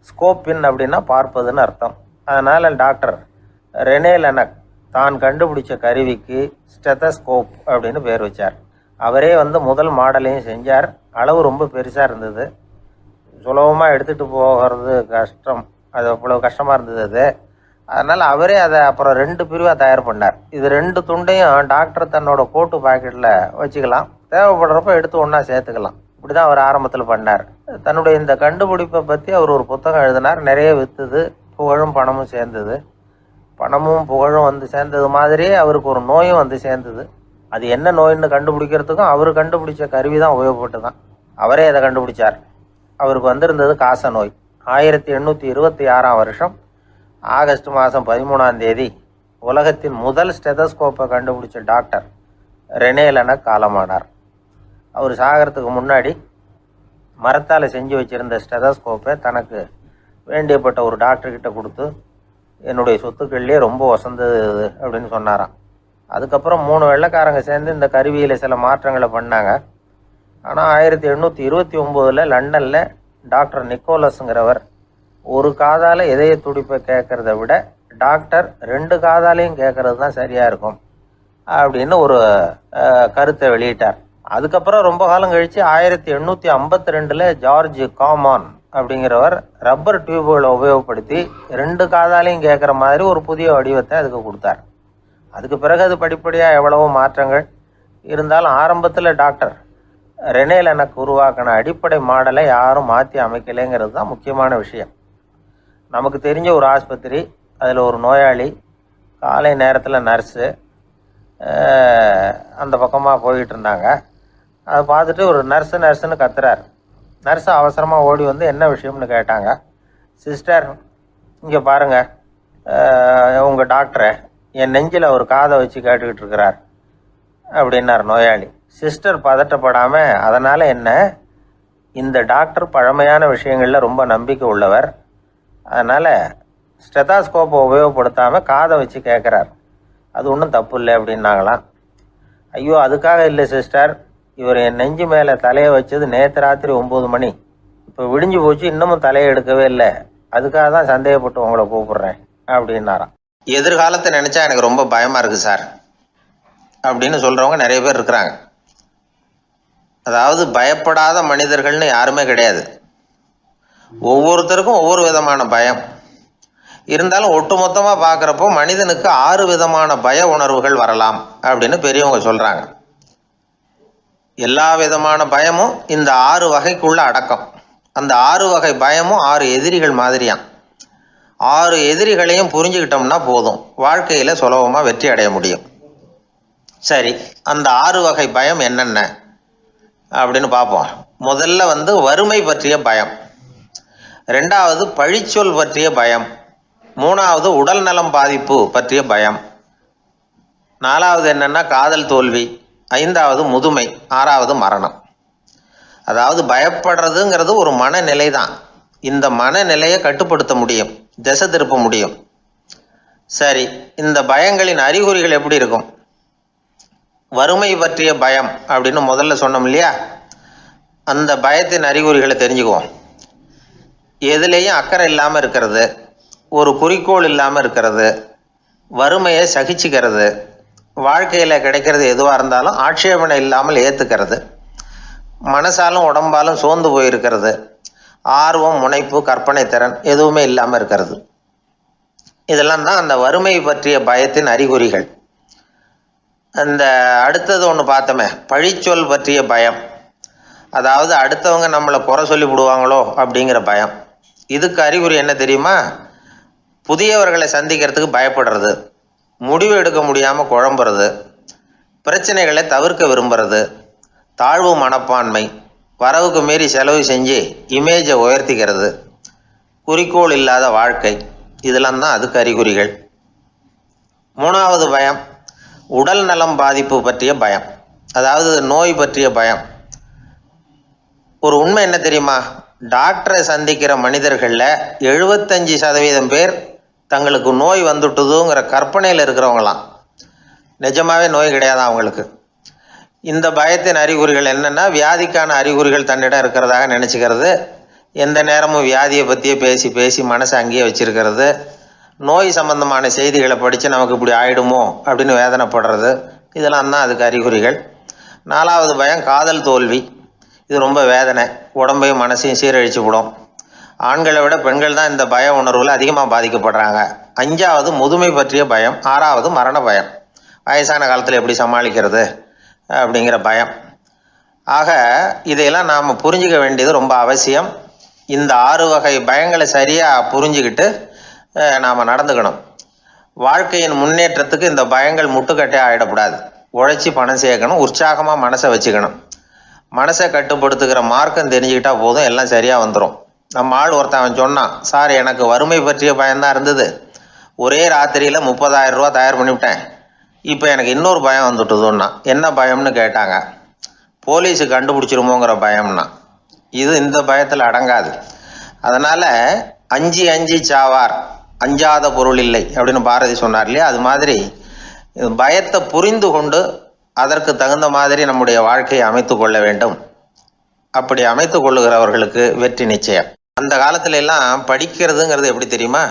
ஸ்கோப்பின் அப்படின்னா பார்ப்பதுன்னு அர்த்தம். அதனால் டாக்டர் ரெனே லெனக் தான் கண்டுபிடிச்ச கருவிக்கு ஸ்டெத்தஸ்கோப் அப்படின்னு பேர் வச்சார். அவரே வந்து முதல் மாடலையும் செஞ்சார். அளவு ரொம்ப பெருசாக இருந்தது, சுலபமாக எடுத்துகிட்டு போகிறது கஷ்டம், அது அவ்வளோ கஷ்டமாக இருந்தது அது. அதனால் அவரே அதை அப்புறம் 2 பிரிவாக தயார் பண்ணார். இது 2 துண்டையும் டாக்டர் தன்னோட கோட்டு பாக்கெட்டில் வச்சுக்கலாம், தேவைப்படுறப்ப எடுத்து ஒன்றா சேர்த்துக்கலாம். இப்படி தான் அவர் ஆரம்பத்தில் பண்ணார். தன்னுடைய இந்த கண்டுபிடிப்பை பற்றி அவர் ஒரு புத்தகம் எழுதினார். நிறைய விற்றுது, புகழும் பணமும் சேர்ந்தது. பணமும் புகழும் வந்து சேர்ந்தது மாதிரியே அவருக்கு ஒரு நோயும் வந்து சேர்ந்தது. அது என்ன நோயின்னு கண்டுபிடிக்கிறதுக்கும் அவர் கண்டுபிடிச்ச கருவி தான் உபயோகப்பட்டு தான். அவரே அதை கண்டுபிடிச்சார். அவருக்கு வந்திருந்தது காச நோய். 1826 ஆகஸ்ட் மாதம் 13 உலகத்தின் முதல் ஸ்டெதஸ்கோப்பை கண்டுபிடிச்ச டாக்டர் ரெனே லெனக் காலமானார். அவர் சாகிறதுக்கு முன்னாடி மரத்தால் செஞ்சு வச்சுருந்த ஸ்டெதஸ்கோப்பை தனக்கு வேண்டியப்பட்ட ஒரு டாக்டர்கிட்ட கொடுத்து, என்னுடைய சொத்துக்கள்லேயே ரொம்ப வசந்தது அப்படின்னு சொன்னாராம். அதுக்கப்புறம் 3 வெள்ளைக்காரங்க சேர்ந்து இந்த கருவியில் சில மாற்றங்களை பண்ணாங்க. ஆனால் 1829 லண்டனில் டாக்டர் நிக்கோலஸுங்கிறவர் ஒரு காதால் இதய துடிப்பை கேட்குறத விட டாக்டர் 2 காதாலையும் கேட்கறது தான் சரியாக இருக்கும் அப்படின்னு ஒரு கருத்தை வெளியிட்டார். அதுக்கப்புறம் ரொம்ப காலம் கழித்து 1852 ஜார்ஜ் காமான் அப்படிங்கிறவர் ரப்பர் டியூப்களை உபயோகப்படுத்தி 2 காதாலையும் கேட்குற மாதிரி ஒரு புதிய வடிவத்தை அதுக்கு கொடுத்தார். அதுக்கு பிறகு அது படிப்படியாக எவ்வளவோ மாற்றங்கள் இருந்தாலும் ஆரம்பத்தில் டாக்டர் ரெனே லெனக் உருவாக்கின அடிப்படை மாடலை யாரும் மாற்றி அமைக்கலைங்கிறது தான் முக்கியமான விஷயம். நமக்கு தெரிஞ்ச ஒரு ஆஸ்பத்திரி, அதில் ஒரு நோயாளி, காலை நேரத்தில் நர்ஸு அந்த பக்கமாக போயிட்டு இருந்தாங்க. அதை பார்த்துட்டு ஒரு நர்ஸுன்னு கத்துறார். நர்ஸு அவசரமாக ஓடி வந்து என்ன விஷயம்னு கேட்டாங்க. சிஸ்டர், இங்கே பாருங்கள், உங்கள் டாக்டரை என் நெஞ்சில் ஒரு காதை வச்சு கேட்டுக்கிட்டு இருக்கிறார் அப்படின்னார் நோயாளி. சிஸ்டர் பதட்டப்படாமல், அதனால் என்ன, இந்த டாக்டர் பழமையான விஷயங்களில் ரொம்ப நம்பிக்கை உள்ளவர், அதனால் ஸ்டெதாஸ்கோப்பை உபயோகப்படுத்தாமல் காதை வச்சு கேட்குறார், அது ஒன்றும் தப்பு இல்லை அப்படின்னாங்களாம். ஐயோ, அதுக்காக இல்லை சிஸ்டர், இவர் என் நெஞ்சு மேலே தலையை வச்சது நேற்று ராத்திரி 9 மணி, இப்போ விடிஞ்சு போச்சு, இன்னமும் தலையை எடுக்கவே இல்லை, அதுக்காக தான் சந்தேகப்பட்டு உங்களை கூப்பிடுறேன் அப்படின்னாராம். எதிர்காலத்தை நினச்சா எனக்கு ரொம்ப பயமாக இருக்குது சார் அப்படின்னு சொல்கிறவங்க நிறைய பேர் இருக்கிறாங்க. அதாவது பயப்படாத மனிதர்கள்னு யாருமே கிடையாது. ஒவ்வொருத்தருக்கும் ஒவ்வொரு விதமான பயம் இருந்தாலும் ஒட்டுமொத்தமாக பார்க்குறப்போ மனிதனுக்கு 6 விதமான பய உணர்வுகள் வரலாம் அப்படின்னு பெரியவங்க சொல்கிறாங்க. எல்லா விதமான பயமும் இந்த 6 வகைக்குள்ள அடக்கம். அந்த 6 வகை பயமும் 6 எதிரிகள் மாதிரியாம். 6 எதிரிகளையும் புரிஞ்சுக்கிட்டோம்னா போதும், வாழ்க்கையில் சுலபமாக வெற்றி அடைய முடியும். சரி, அந்த 6 வகை பயம் என்னென்ன அப்படின்னு பார்ப்போம். முதல்ல வறுமை பற்றிய பயம், 2வது பழிச்சொல் பற்றிய பயம், 3வது உடல் நலம் பாதிப்பு பற்றிய பயம், 4வது என்னன்னா காதல் தோல்வி, 5வது முதுமை, 6வது மரணம். அதாவது பயப்படுறதுங்கிறது ஒரு மனநிலை தான். இந்த மனநிலையை கட்டுப்படுத்த முடியும், திசை திருப்ப முடியும். சரி, இந்த பயங்களின் அறிகுறிகள் எப்படி இருக்கும்? வறுமை பற்றிய பயம் அப்படின்னு முதல்ல சொன்னோம் இல்லையா, அந்த பயத்தின் அறிகுறிகளை தெரிஞ்சுக்குவோம். எதுலேயும் அக்கறை இல்லாமல் இருக்கிறது, ஒரு குறிக்கோள் இல்லாமல் இருக்கிறது, வறுமையை சகிச்சுக்கிறது, வாழ்க்கையில் கிடைக்கிறது எதுவாக இருந்தாலும் ஆட்சேபனை இல்லாமல் ஏற்றுக்கிறது, மனசாலும் உடம்பாலும் சோர்ந்து போயிருக்கிறது, ஆர்வம், முனைப்பு, கற்பனை திறன் எதுவுமே இல்லாமல் இருக்கிறது. இதெல்லாம் தான் அந்த வறுமை பற்றிய பயத்தின் அறிகுறிகள். அந்த அடுத்தது ஒன்று பார்த்தோமே, பழிச்சொல் பற்றிய பயம். அதாவது அடுத்தவங்க நம்மளை குறை சொல்லி விடுவாங்களோ அப்படிங்கிற பயம். இதுக்கு அறிகுறி என்ன தெரியுமா? புதியவர்களை சந்திக்கிறதுக்கு பயப்படுறது, முடிவு எடுக்க முடியாமல் குழம்புறது, பிரச்சனைகளை தவிர்க்க விரும்புறது, தாழ்வு மனப்பான்மை, வரவுக்கு மீறி செலவு செஞ்சு இமேஜை உயர்த்திக்கிறது, குறிக்கோள் இல்லாத வாழ்க்கை, இதெல்லாம் தான் அதுக்கு அறிகுறிகள். 3வது பயம் உடல் நலம் பாதிப்பு பற்றிய பயம், அதாவது நோய் பற்றிய பயம். ஒரு உண்மை என்ன தெரியுமா? டாக்டரை சந்திக்கிற மனிதர்களில் 75% பேர் தங்களுக்கு நோய் வந்துட்டுதுங்கிற கற்பனையில் இருக்கிறவங்களாம். நிஜமாவே நோய் கிடையாது அவங்களுக்கு. இந்த பயத்தின் அறிகுறிகள் என்னென்னா, வியாதிக்கான அறிகுறிகள் தன்னிடம் இருக்கிறதாக நினச்சிக்கிறது, எந்த நேரமும் வியாதியை பற்றியே பேசி பேசி மனசை அங்கேயே வச்சிருக்கிறது, நோய் சம்பந்தமான செய்திகளை படித்து நமக்கு இப்படி ஆயிடுமோ அப்படின்னு வேதனைப்படுறது, இதெல்லாம் தான் அதுக்கு அறிகுறிகள். 4வது பயம் காதல் தோல்வி. இது ரொம்ப வேதனை, உடம்பையும் மனசையும் சீரழிச்சு விடும். ஆண்களை விட பெண்கள் தான் இந்த பய உணர்வில் அதிகமாக பாதிக்கப்படுறாங்க. 5வது முதுமை பற்றிய பயம். 6வது மரண பயம், வயசான காலத்தில் எப்படி சமாளிக்கிறது அப்படிங்கிற பயம். ஆக இதையெல்லாம் நாம் புரிஞ்சிக்க வேண்டியது ரொம்ப அவசியம். இந்த 6 வகை பயங்களை சரியாக புரிஞ்சுக்கிட்டு நாம் நடந்துக்கணும். வாழ்க்கையின் முன்னேற்றத்துக்கு இந்த பயங்கள் முட்டுக்கட்டே ஆகிடக்கூடாது. உழைச்சி பணம் சேர்க்கணும், உற்சாகமாக மனசை வச்சுக்கணும். மனசை கட்டுப்படுத்துகிற மார்க்கம் தெரிஞ்சுக்கிட்டா போதும், எல்லாம் சரியாக வந்துடும். நம்ம ஆள் ஒருத்தன் சொன்னான், சார் எனக்கு வறுமை பற்றிய பயம்தான் இருந்தது, ஒரே ராத்திரியில் 30,000 ரூபா தயார் பண்ணிவிட்டேன், இப்போ எனக்கு இன்னொரு பயம் வந்துட்டுதுன்னா. என்ன பயம்னு கேட்டாங்க. போலீஸு கண்டுபிடிச்சிருமோங்கிற பயம்னா. இது இந்த பயத்தில் அடங்காது. அதனால் அஞ்சி அஞ்சி சாவார், அஞ்சாத பொருள் இல்லை அப்படின்னு பாரதி சொன்னார் இல்லையா, அது மாதிரி பயத்தை புரிந்து கொண்டு அதற்கு தகுந்த மாதிரி நம்முடைய வாழ்க்கையை அமைத்து கொள்ள வேண்டும். அப்படி அமைத்து கொள்ளுகிறவர்களுக்கு வெற்றி நிச்சயம். அந்த காலத்துல எல்லாம் படிக்கிறதுங்கிறது எப்படி தெரியுமா?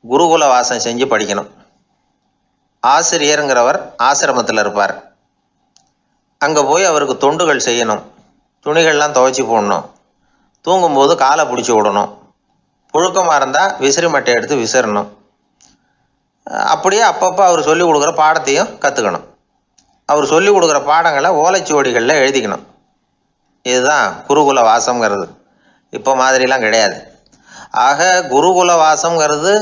குருகுல வாசம் செஞ்சு படிக்கணும். ஆசிரியருங்கிறவர் ஆசிரமத்தில் இருப்பார். அங்கே போய் அவருக்கு தொண்டுகள் செய்யணும், துணிகள்லாம் துவைச்சி போடணும், தூங்கும்போது காலை பிடிச்சி விடணும், புழுக்கமாக இருந்தால் விசிறி மட்டை எடுத்து விசிறணும். அப்படியே அப்பப்போ அவர் சொல்லிக் கொடுக்குற பாடத்தையும் கற்றுக்கணும். அவர் சொல்லிக் கொடுக்குற பாடங்களை ஓலைச்சுவடிகளில் எழுதிக்கணும். இதுதான் குருகுல வாசம்ங்கிறது. இப்போ மாதிரிலாம் கிடையாது. ஆக குருகுல வாசம்ங்கிறது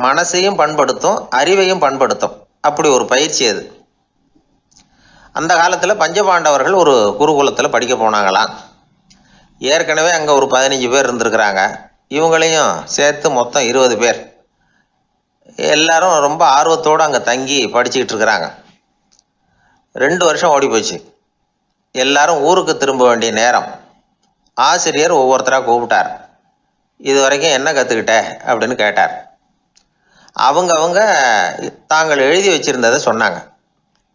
மனசையும் பண்படுத்தும், அறிவையும் பண்படுத்தும். அப்படி ஒரு பயிற்சி அது. அந்த காலத்தில் பஞ்சபாண்டவர்கள் ஒரு குருகுலத்தில் படிக்க போனாங்களாம். ஏற்கனவே அங்கே ஒரு 15 பேர் இருந்திருக்கிறாங்க. இவங்களையும் சேர்த்து மொத்தம் 20 பேர். எல்லாரும் ரொம்ப ஆர்வத்தோடு அங்கே தங்கி படிச்சுக்கிட்டு இருக்கிறாங்க. 2 வருஷம் ஓடி போச்சு. எல்லாரும் ஊருக்கு திரும்ப வேண்டிய நேரம். ஆசிரியர் ஒவ்வொருத்தராக கூப்பிட்டார். இது வரைக்கும் என்ன கற்றுக்கிட்ட அப்படின்னு கேட்டார். அவங்க தாங்கள் எழுதி வச்சுருந்ததை சொன்னாங்க,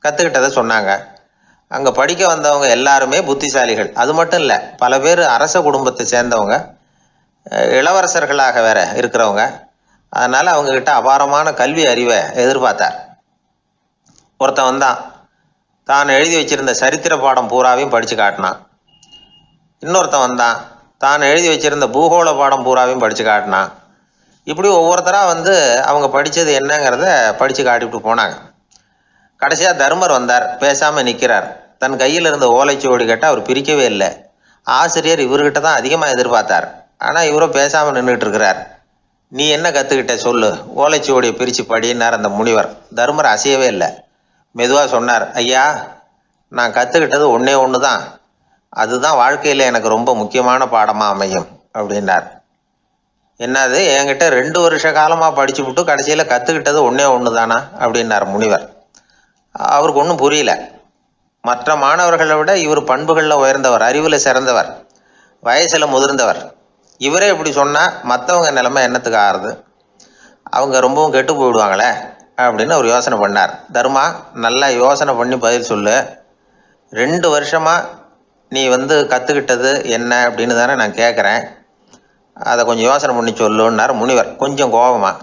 கற்றுக்கிட்டதை சொன்னாங்க. அங்கே படிக்க வந்தவங்க எல்லாருமே புத்திசாலிகள். அது மட்டும் இல்லை, பல பேர் அரச குடும்பத்தை சேர்ந்தவங்க, இளவரசர்களாக வேற இருக்கிறவங்க. அதனால் அவங்கக்கிட்ட அபாரமான கல்வி அறிவை எதிர்பார்த்தார். ஒருத்தன் வந்தான், தான் எழுதி வச்சிருந்த சரித்திர பாடம் பூராவையும் படித்து காட்டினான். இன்னொருத்தன் வந்தான், தான் எழுதி வச்சிருந்த பூகோள பாடம் பூராவையும் படித்து காட்டினான். இப்படி ஒவ்வொருத்தராக அவங்க படித்தது என்னங்கிறத படித்து காட்டிவிட்டு போனாங்க. கடைசியாக தர்மர் வந்தார், பேசாமல் நிற்கிறார். தன் கையில் இருந்த ஓலைச்சுவடி கேட்டால் அவர் பிரிக்கவே இல்லை. ஆசிரியர் இவர்கிட்ட தான் அதிகமாக எதிர்பார்த்தார். ஆனால் இவரும் பேசாமல் நின்றுட்டு இருக்கிறார். நீ என்ன கற்றுக்கிட்ட சொல்லு, ஓலைச்சுவடியை பிரித்து படினார் அந்த முனிவர். தருமர் அசையவே இல்லை. மெதுவாக சொன்னார், ஐயா, நான் கற்றுக்கிட்டது ஒன்றே ஒன்று தான். அதுதான் வாழ்க்கையில் எனக்கு ரொம்ப முக்கியமான பாடமாக அமையும் அப்படின்னார். என்னது, என்கிட்ட 2 வருஷ காலமாக படிச்சு விட்டு கடைசியில் கற்றுக்கிட்டது ஒன்றே ஒன்று தானா அப்படின்னார் முனிவர். அவருக்கு ஒன்றும் புரியல. மற்ற மாணவர்களை விட இவர் பண்புகளில் உயர்ந்தவர், அறிவில் சிறந்தவர், வயசில் முதிர்ந்தவர். இவரே இப்படி சொன்னால் மற்றவங்க நிலைமை என்னத்துக்கு ஆறுது? அவங்க ரொம்பவும் கெட்டு போயிடுவாங்களே அப்படின்னு அவர் யோசனை பண்ணார். தர்மா, நல்லா யோசனை பண்ணி பதில் சொல்லு. 2 வருஷமாக நீ கற்றுக்கிட்டது என்ன அப்படின்னு தானே நான் கேட்குறேன். அதை கொஞ்சம் யோசனை பண்ணி சொல்லுன்னார் முனிவர் கொஞ்சம் கோபமாக.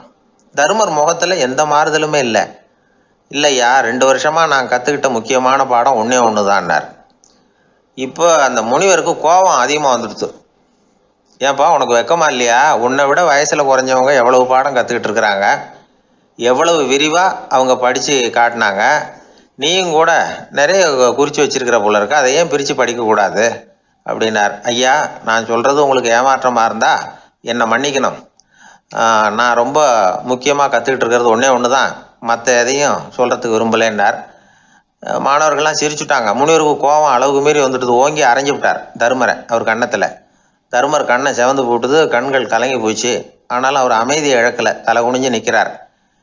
தருமர் முகத்தில் எந்த மாறுதலுமே இல்லை. இல்லையா, 2 வருஷமாக நான் கற்றுக்கிட்ட முக்கியமான பாடம் ஒன்றே ஒன்று தான்னார். இப்போ அந்த முனிவருக்கு கோபம் அதிகமாக வந்துடுச்சு. ஏன்பா, உனக்கு வெக்கமா இல்லையா? உன்னை விட வயசில் குறைஞ்சவங்க எவ்வளவு பாடம் கற்றுக்கிட்டு இருக்கிறாங்க, எவ்வளவு விரிவாக அவங்க படித்து காட்டினாங்க. நீயும் கூட நிறைய குறித்து வச்சிருக்கிற போல இருக்க, அதை ஏன் பிரித்து படிக்கக்கூடாது அப்படின்னார். ஐயா, நான் சொல்கிறது உங்களுக்கு ஏமாற்றமாக இருந்தால் என்னை மன்னிக்கணும். நான் ரொம்ப முக்கியமாக கற்றுக்கிட்டு இருக்கிறது ஒன்றே ஒன்று தான், மற்ற எதையும் சொல்கிறதுக்கு விரும்பலைன்னார். மாணவர்கள்லாம் சிரிச்சுட்டாங்க. முனிவருக்கு கோபம் அளவுக்கு மீறி வந்துட்டு ஓங்கி அரைஞ்சு விட்டார் தருமரை அவர் கன்னத்தில். தருமர் கண்ணை செவந்து போட்டுது, கண்கள் கலங்கி போச்சு. ஆனாலும் அவர் அமைதியை இழக்கலை, தலை குனிஞ்சு நிற்கிறார்.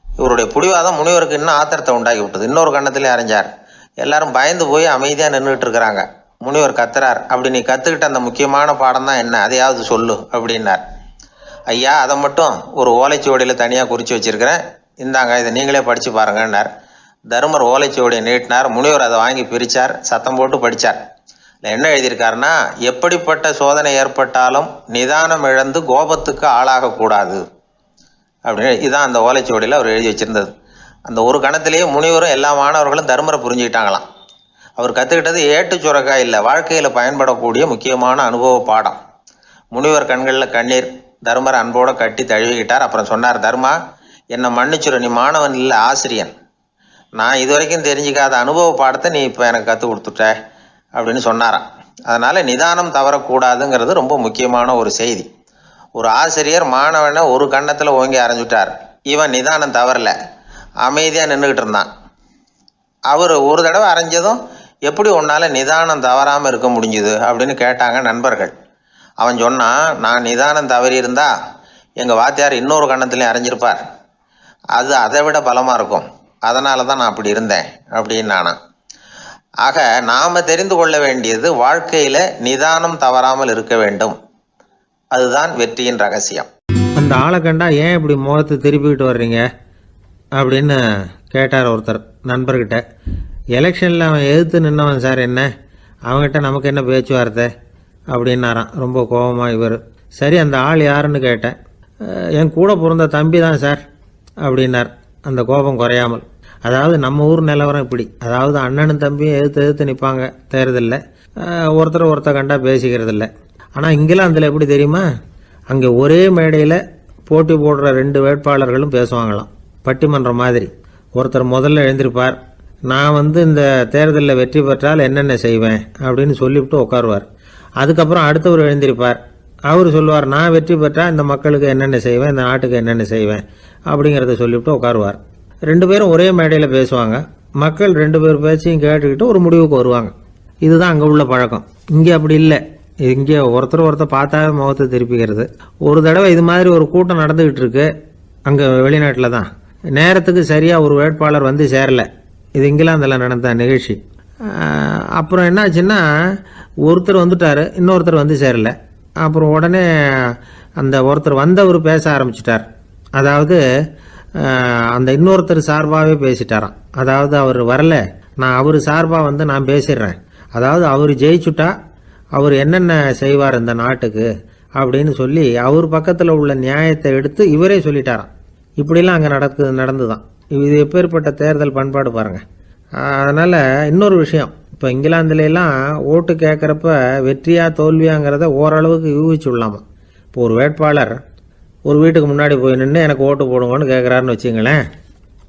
இவருடைய புடிவாதம் முனிவருக்கு இன்னும் ஆத்திரத்தை உண்டாக்கி விட்டது. இன்னொரு கண்ணத்திலே அரைஞ்சார். எல்லாரும் பயந்து போய் அமைதியாக நின்றுட்டு இருக்கிறாங்க. முனிவர் கத்துறார், அப்படி நீ கற்றுக்கிட்ட அந்த முக்கியமான பாடம் தான் என்ன, அதையாவது சொல்லு அப்படின்னார். ஐயா, அதை மட்டும் ஒரு ஓலைச்சுவடியில் தனியாக குறித்து வச்சிருக்கிறேன், இந்தாங்க, இதை நீங்களே படித்து பாருங்கன்னார். தருமர் ஓலைச்சுவடியை நீட்டினார். முனிவர் அதை வாங்கி பிரித்தார், சத்தம் போட்டு படித்தார். என்ன எழுதியிருக்காருன்னா, எப்படிப்பட்ட சோதனை ஏற்பட்டாலும் நிதானம் இழந்து கோபத்துக்கு ஆளாகக்கூடாது அப்படின்னு. இதுதான் அந்த ஓலைச்சுவடியில் அவர் எழுதி வச்சிருந்தது. அந்த ஒரு கணத்திலேயே முனிவரும் எல்லா மாணவர்களும் தருமரை புரிஞ்சுக்கிட்டாங்களாம். அவர் கற்றுக்கிட்டது ஏட்டு சுரக்காய் இல்லை, வாழ்க்கையில் பயன்படக்கூடிய முக்கியமான அனுபவ பாடம். முனிவர் கண்களில் கண்ணீர். தருமர் அன்போடு கட்டி தழுவிக்கிட்டார். அப்புறம் சொன்னார், தர்மா, என்னை மன்னிச்சுரு, நீ மாணவன் இல்லை, ஆசிரியன். நான் இது வரைக்கும் தெரிஞ்சிக்காத அனுபவ பாடத்தை நீ இப்போ எனக்கு கற்றுக் கொடுத்துட்ட அப்படின்னு சொன்னாராம். அதனால் நிதானம் தவறக்கூடாதுங்கிறது ரொம்ப முக்கியமான ஒரு செய்தி. ஒரு ஆசிரியர் மாணவனை ஒரு கன்னத்தில் ஓங்கி அரைஞ்சுட்டார். இவன் நிதானம் தவறல, அமைதியாக நின்றுக்கிட்டு இருந்தான். அவர் ஒரு தடவை அரைஞ்சதும் எப்படி உன்னால் நிதானம் தவறாமல் இருக்க முடிஞ்சுது அப்படின்னு கேட்டாங்க நண்பர்கள். அவன் சொன்னான், நான் நிதானம் தவறி இருந்தா எங்கள் வாத்தியார் இன்னொரு கன்னத்துலேயும் அரைஞ்சிருப்பார், அது அதை விட பலமாக இருக்கும், அதனால தான் நான் அப்படி இருந்தேன் அப்படின்னு நானா. ஆக நாம் தெரிந்து கொள்ள வேண்டியது, வாழ்க்கையில் நிதானம் தவறாமல் இருக்க வேண்டும். அதுதான் வெற்றியின் ரகசியம். அந்த ஆளை கண்டா ஏன் இப்படி முகத்தை திருப்பிக்கிட்டு வர்றீங்க அப்படின்னு கேட்டார் ஒருத்தர் நண்பர்கிட்ட. எலெக்ஷனில் அவன் எதிர்த்து நின்னவன் சார், என்ன அவங்ககிட்ட நமக்கு என்ன பேச்சுவார்த்தை அப்படின்னாரான் ரொம்ப கோபமாக இவர். சரி, அந்த ஆள் யாருன்னு கேட்டேன். என் கூட பிறந்த தம்பி தான் சார் அப்படின்னார் அந்த கோபம் குறையாமல். அதாவது நம்ம ஊர் நிலவரம் இப்படி, அதாவது அண்ணனும் தம்பியும் எதிர்த்து நிற்பாங்க தேர்தலில், ஒருத்தர் கண்டா பேசிக்கிறது இல்லை. ஆனால் இங்கிலாந்தில் எப்படி தெரியுமா, அங்கே ஒரே மேடையில் போட்டி போடுற 2 வேட்பாளர்களும் பேசுவாங்களாம், பட்டிமன்றம் மாதிரி. ஒருத்தர் முதல்ல எழுந்திருப்பார், நான் இந்த தேர்தலில் வெற்றி பெற்றால் என்னென்ன செய்வேன் அப்படின்னு சொல்லிவிட்டு உட்காருவார். அதுக்கப்புறம் அடுத்தவர் எழுந்திருப்பார், அவர் சொல்லுவார், நான் வெற்றி பெற்றால் இந்த மக்களுக்கு என்னென்ன செய்வேன், இந்த நாட்டுக்கு என்னென்ன செய்வேன் அப்படிங்கிறத சொல்லிவிட்டு உட்காருவார். 2 பேரும் ஒரே மேடையில் பேசுவாங்க. மக்கள் 2 பேர் பேச்சையும் கேட்டுக்கிட்டு ஒரு முடிவுக்கு வருவாங்க. இதுதான் அங்கே உள்ள பழக்கம். இங்கே அப்படி இல்லை. இங்கே ஒருத்தர் பார்த்தாவே முகத்தை திருப்பிக்கிறது. ஒரு தடவை இது மாதிரி ஒரு கூட்டம் நடந்துகிட்டு இருக்கு அங்கே வெளிநாட்டில் தான். நேரத்துக்கு சரியாக ஒரு வேட்பாளர் வந்து சேரல. இது இங்கிலாந்தில் நடந்த நிகழ்ச்சி. அப்புறம் என்னாச்சுன்னா, ஒருத்தர் வந்துட்டாரு, இன்னொருத்தர் வந்து சேரல. அப்புறம் உடனே அந்த ஒருத்தர் வந்தவர் பேச ஆரம்பிச்சிட்டார். அதாவது அந்த இன்னொருத்தர் சார்பாகவே பேசிட்டாராம். அதாவது அவர் வரல, நான் அவர் சார்பாக நான் பேசிடுறேன், அதாவது அவர் ஜெயிச்சுட்டா அவர் என்னென்ன செய்வார் இந்த நாட்டுக்கு அப்படின்னு சொல்லி அவர் பக்கத்தில் உள்ள நியாயத்தை எடுத்து இவரே சொல்லிட்டாராம். இப்படிலாம் அங்கே நடந்துதான். இது எப்பேற்பட்ட தேர்தல் பண்பாடு பாருங்க. அதனால இன்னொரு விஷயம், இப்போ இங்கிலாந்துலாம் ஓட்டு கேட்குறப்ப வெற்றியா தோல்வியாங்கிறத ஓரளவுக்கு யூகிச்சு விடலாமா. இப்போ ஒரு வேட்பாளர் ஒரு வீட்டுக்கு முன்னாடி போய் நின்று எனக்கு ஓட்டு போடுங்கன்னு கேட்குறாருன்னு வச்சுங்களேன்,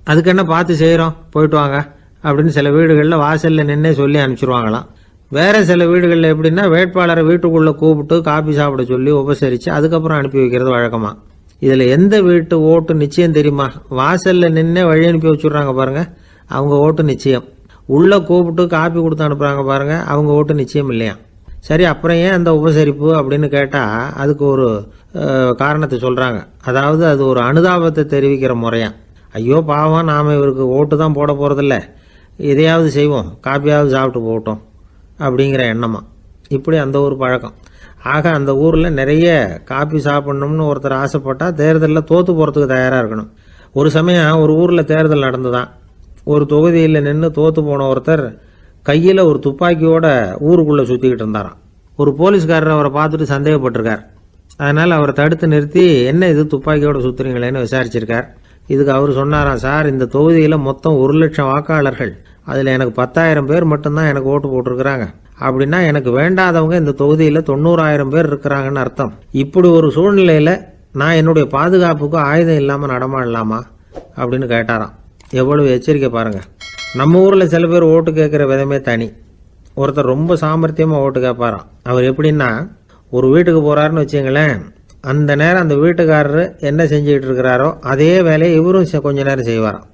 அதுக்கு என்ன பார்த்து செய்கிறோம், போயிட்டு வாங்க அப்படின்னு சில வீடுகளில் வாசலில் நின்னே சொல்லி அனுப்பிச்சிருவாங்களாம். வேற சில வீடுகளில் எப்படின்னா, வேட்பாளரை வீட்டுக்குள்ளே கூப்பிட்டு காபி சாப்பிட சொல்லி உபசரித்து அதுக்கப்புறம் அனுப்பி வைக்கிறது வழக்கமாக. இதில் எந்த வீட்டு ஓட்டு நிச்சயம் தெரியுமா? வாசலில் நின்று வழி அனுப்பி வச்சுட்றாங்க பாருங்க, அவங்க ஓட்டு நிச்சயம். உள்ளே கூப்பிட்டு காப்பி கொடுத்து அனுப்புகிறாங்க பாருங்க, அவங்க ஓட்டு நிச்சயம் இல்லையா? சரி, அப்புறம் ஏன் அந்த உபசரிப்பு அப்படின்னு கேட்டால் அதுக்கு ஒரு காரணத்தை சொல்கிறாங்க. அதாவது அது ஒரு அனுதாபத்தை தெரிவிக்கிற முறையா. ஐயோ பாவம், நாம் இவருக்கு ஓட்டு தான் போட போகிறதில்ல, எதையாவது செய்வோம், காப்பியாவது சாப்பிட்டு போகட்டும் அப்படிங்கிற எண்ணமா. இப்படி அந்த ஒரு பழக்கம். ஆக அந்த ஊரில் நிறைய காப்பி சாப்பிட்ணும்னு ஒருத்தர் ஆசைப்பட்டால் தேர்தலில் தோற்று போகிறதுக்கு தயாராக இருக்கணும். ஒரு சமயம் ஒரு ஊரில் தேர்தல் நடந்துதான். ஒரு தொகுதியில் நின்று தோற்று போன ஒருத்தர் கையில் ஒரு துப்பாக்கியோட ஊருக்குள்ளே சுற்றிக்கிட்டு இருந்தாராம். ஒரு போலீஸ்காரர் அவரை பார்த்துட்டு சந்தேகப்பட்டிருக்கார். அதனால் அவரை தடுத்து நிறுத்தி, என்ன இது துப்பாக்கியோட சுற்றுறீங்களேன்னு விசாரிச்சிருக்கார். இதுக்கு அவர் சொன்னாராம், சார், இந்த தொகுதியில் மொத்தம் 1,00,000 வாக்காளர்கள், அதில் எனக்கு 10,000 பேர் மட்டும்தான் எனக்கு ஓட்டு போட்டிருக்கிறாங்க. அப்படின்னா எனக்கு வேண்டாதவங்க இந்த தொகுதியில் 90,000 பேர் இருக்கிறாங்கன்னு அர்த்தம். இப்படி ஒரு சூழ்நிலையில் நான் என்னுடைய பாதுகாப்புக்கு ஆயுதம் இல்லாமல் நடமாடலாமா அப்படின்னு கேட்டாராம். எவ்வளவு எச்சரிக்கை பாருங்க. நம்ம ஊரில் சில பேர் ஓட்டு கேட்குற விதமே தனி. ஒருத்தர் ரொம்ப சாமர்த்தியமாக ஓட்டு கேட்பாராம். அவர் எப்படின்னா, ஒரு வீட்டுக்கு போகிறாருன்னு வச்சுங்களேன், அந்த நேரம் அந்த வீட்டுக்காரரு என்ன செஞ்சுக்கிட்டு இருக்கிறாரோ அதே வேலையை இவரும் கொஞ்ச நேரம் செய்வாராம்,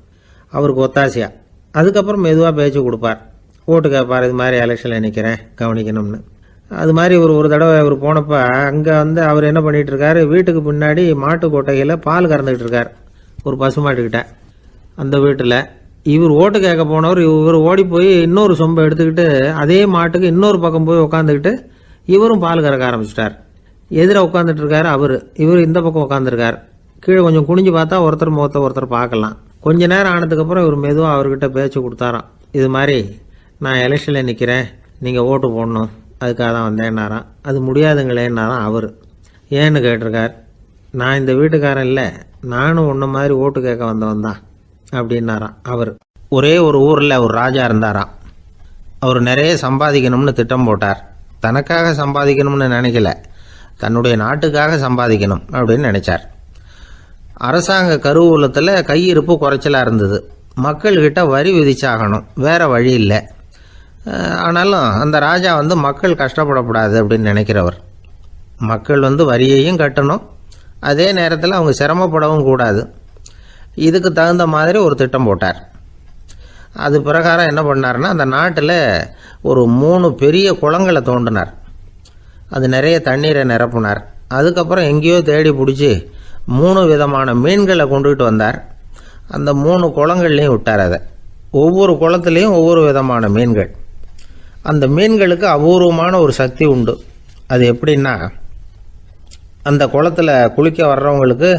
அவருக்கு ஒத்தாசையா. அதுக்கப்புறம் மெதுவாக பேச்சு கொடுப்பார், ஓட்டு கேட்பார், இது மாதிரி எலெக்ஷனில் நிற்கிறேன் கவனிக்கணும்னு. அது மாதிரி ஒரு தடவை அவர் போனப்போ அங்கே அவர் என்ன பண்ணிகிட்டு இருக்காரு, வீட்டுக்கு பின்னாடி மாட்டு கொட்டையில் பால் கறந்துக்கிட்டு இருக்கார் ஒரு பசுமாட்டுக்கிட்ட. அந்த வீட்டில் இவர் ஓட்டு கேட்க போனவர் இவர் ஓடி போய் இன்னொரு சொம்பை எடுத்துக்கிட்டு அதே மாட்டுக்கு இன்னொரு பக்கம் போய் உட்காந்துக்கிட்டு இவரும் பால் கறக்க ஆரம்பிச்சிட்டார். எதிர உட்காந்துட்டு இருக்காரு இவர் இந்த பக்கம் உட்காந்துருக்கார். கீழே கொஞ்சம் குனிஞ்சு பார்த்தா ஒருத்தர் முகத்தை ஒருத்தர் பார்க்கலாம். கொஞ்ச நேரம் ஆனதுக்கப்புறம் இவர் மெதுவாக அவர்கிட்ட பேச்சு கொடுத்தாராம். இது மாதிரி நான் எலெக்ஷனில் நிற்கிறேன், நீங்கள் ஓட்டு போடணும், அதுக்காக தான் வந்தேன்னாராம். அது முடியாதுங்களேன்னாராம் அவர். ஏன்னு கேட்டிருக்கார். நான் இந்த வீட்டுக்காரன் இல்லை, நானும் உன்ன மாதிரி ஓட்டு கேட்க வந்தவன் தான் அப்படின்னாராம் அவர். ஒரே ஒரு ஊரில் ஒரு ராஜா இருந்தாராம். அவர் நிறைய சம்பாதிக்கணும்னு திட்டம் போட்டார். தனக்காக சம்பாதிக்கணும்னு நினைக்கல, தன்னுடைய நாட்டுக்காக சம்பாதிக்கணும் அப்படின்னு நினைச்சார். அரசாங்க கருவூலத்தில் கையிருப்பு குறைச்சலாக இருந்தது. மக்கள்கிட்ட வரி விதிச்சாகணும், வேற வழி இல்லை. ஆனாலும் அந்த ராஜா மக்கள் கஷ்டப்படக்கூடாது அப்படின்னு நினைக்கிறவர். மக்கள் வரியையும் கட்டணும், அதே நேரத்தில் அவங்க சிரமப்படவும் கூடாது. இதுக்கு தகுந்த மாதிரி ஒரு திட்டம் போட்டார். அது பிரகாரம் என்ன பண்ணார்னா, அந்த நாட்டில் ஒரு 3 பெரிய குளங்களை தோண்டினார். அது நிறைய தண்ணீரை நிரப்புனார். அதுக்கப்புறம் எங்கேயோ தேடி பிடிச்சி 3 விதமான மீன்களை கொண்டுகிட்டு வந்தார். அந்த 3 குளங்கள்லையும் விட்டார். அதை ஒவ்வொரு குளத்துலேயும் ஒவ்வொரு விதமான மீன்கள். அந்த மீன்களுக்கு அபூர்வமான ஒரு சக்தி உண்டு. அது எப்படின்னா, அந்த குளத்தில் குளிக்க வர்றவங்களுக்கு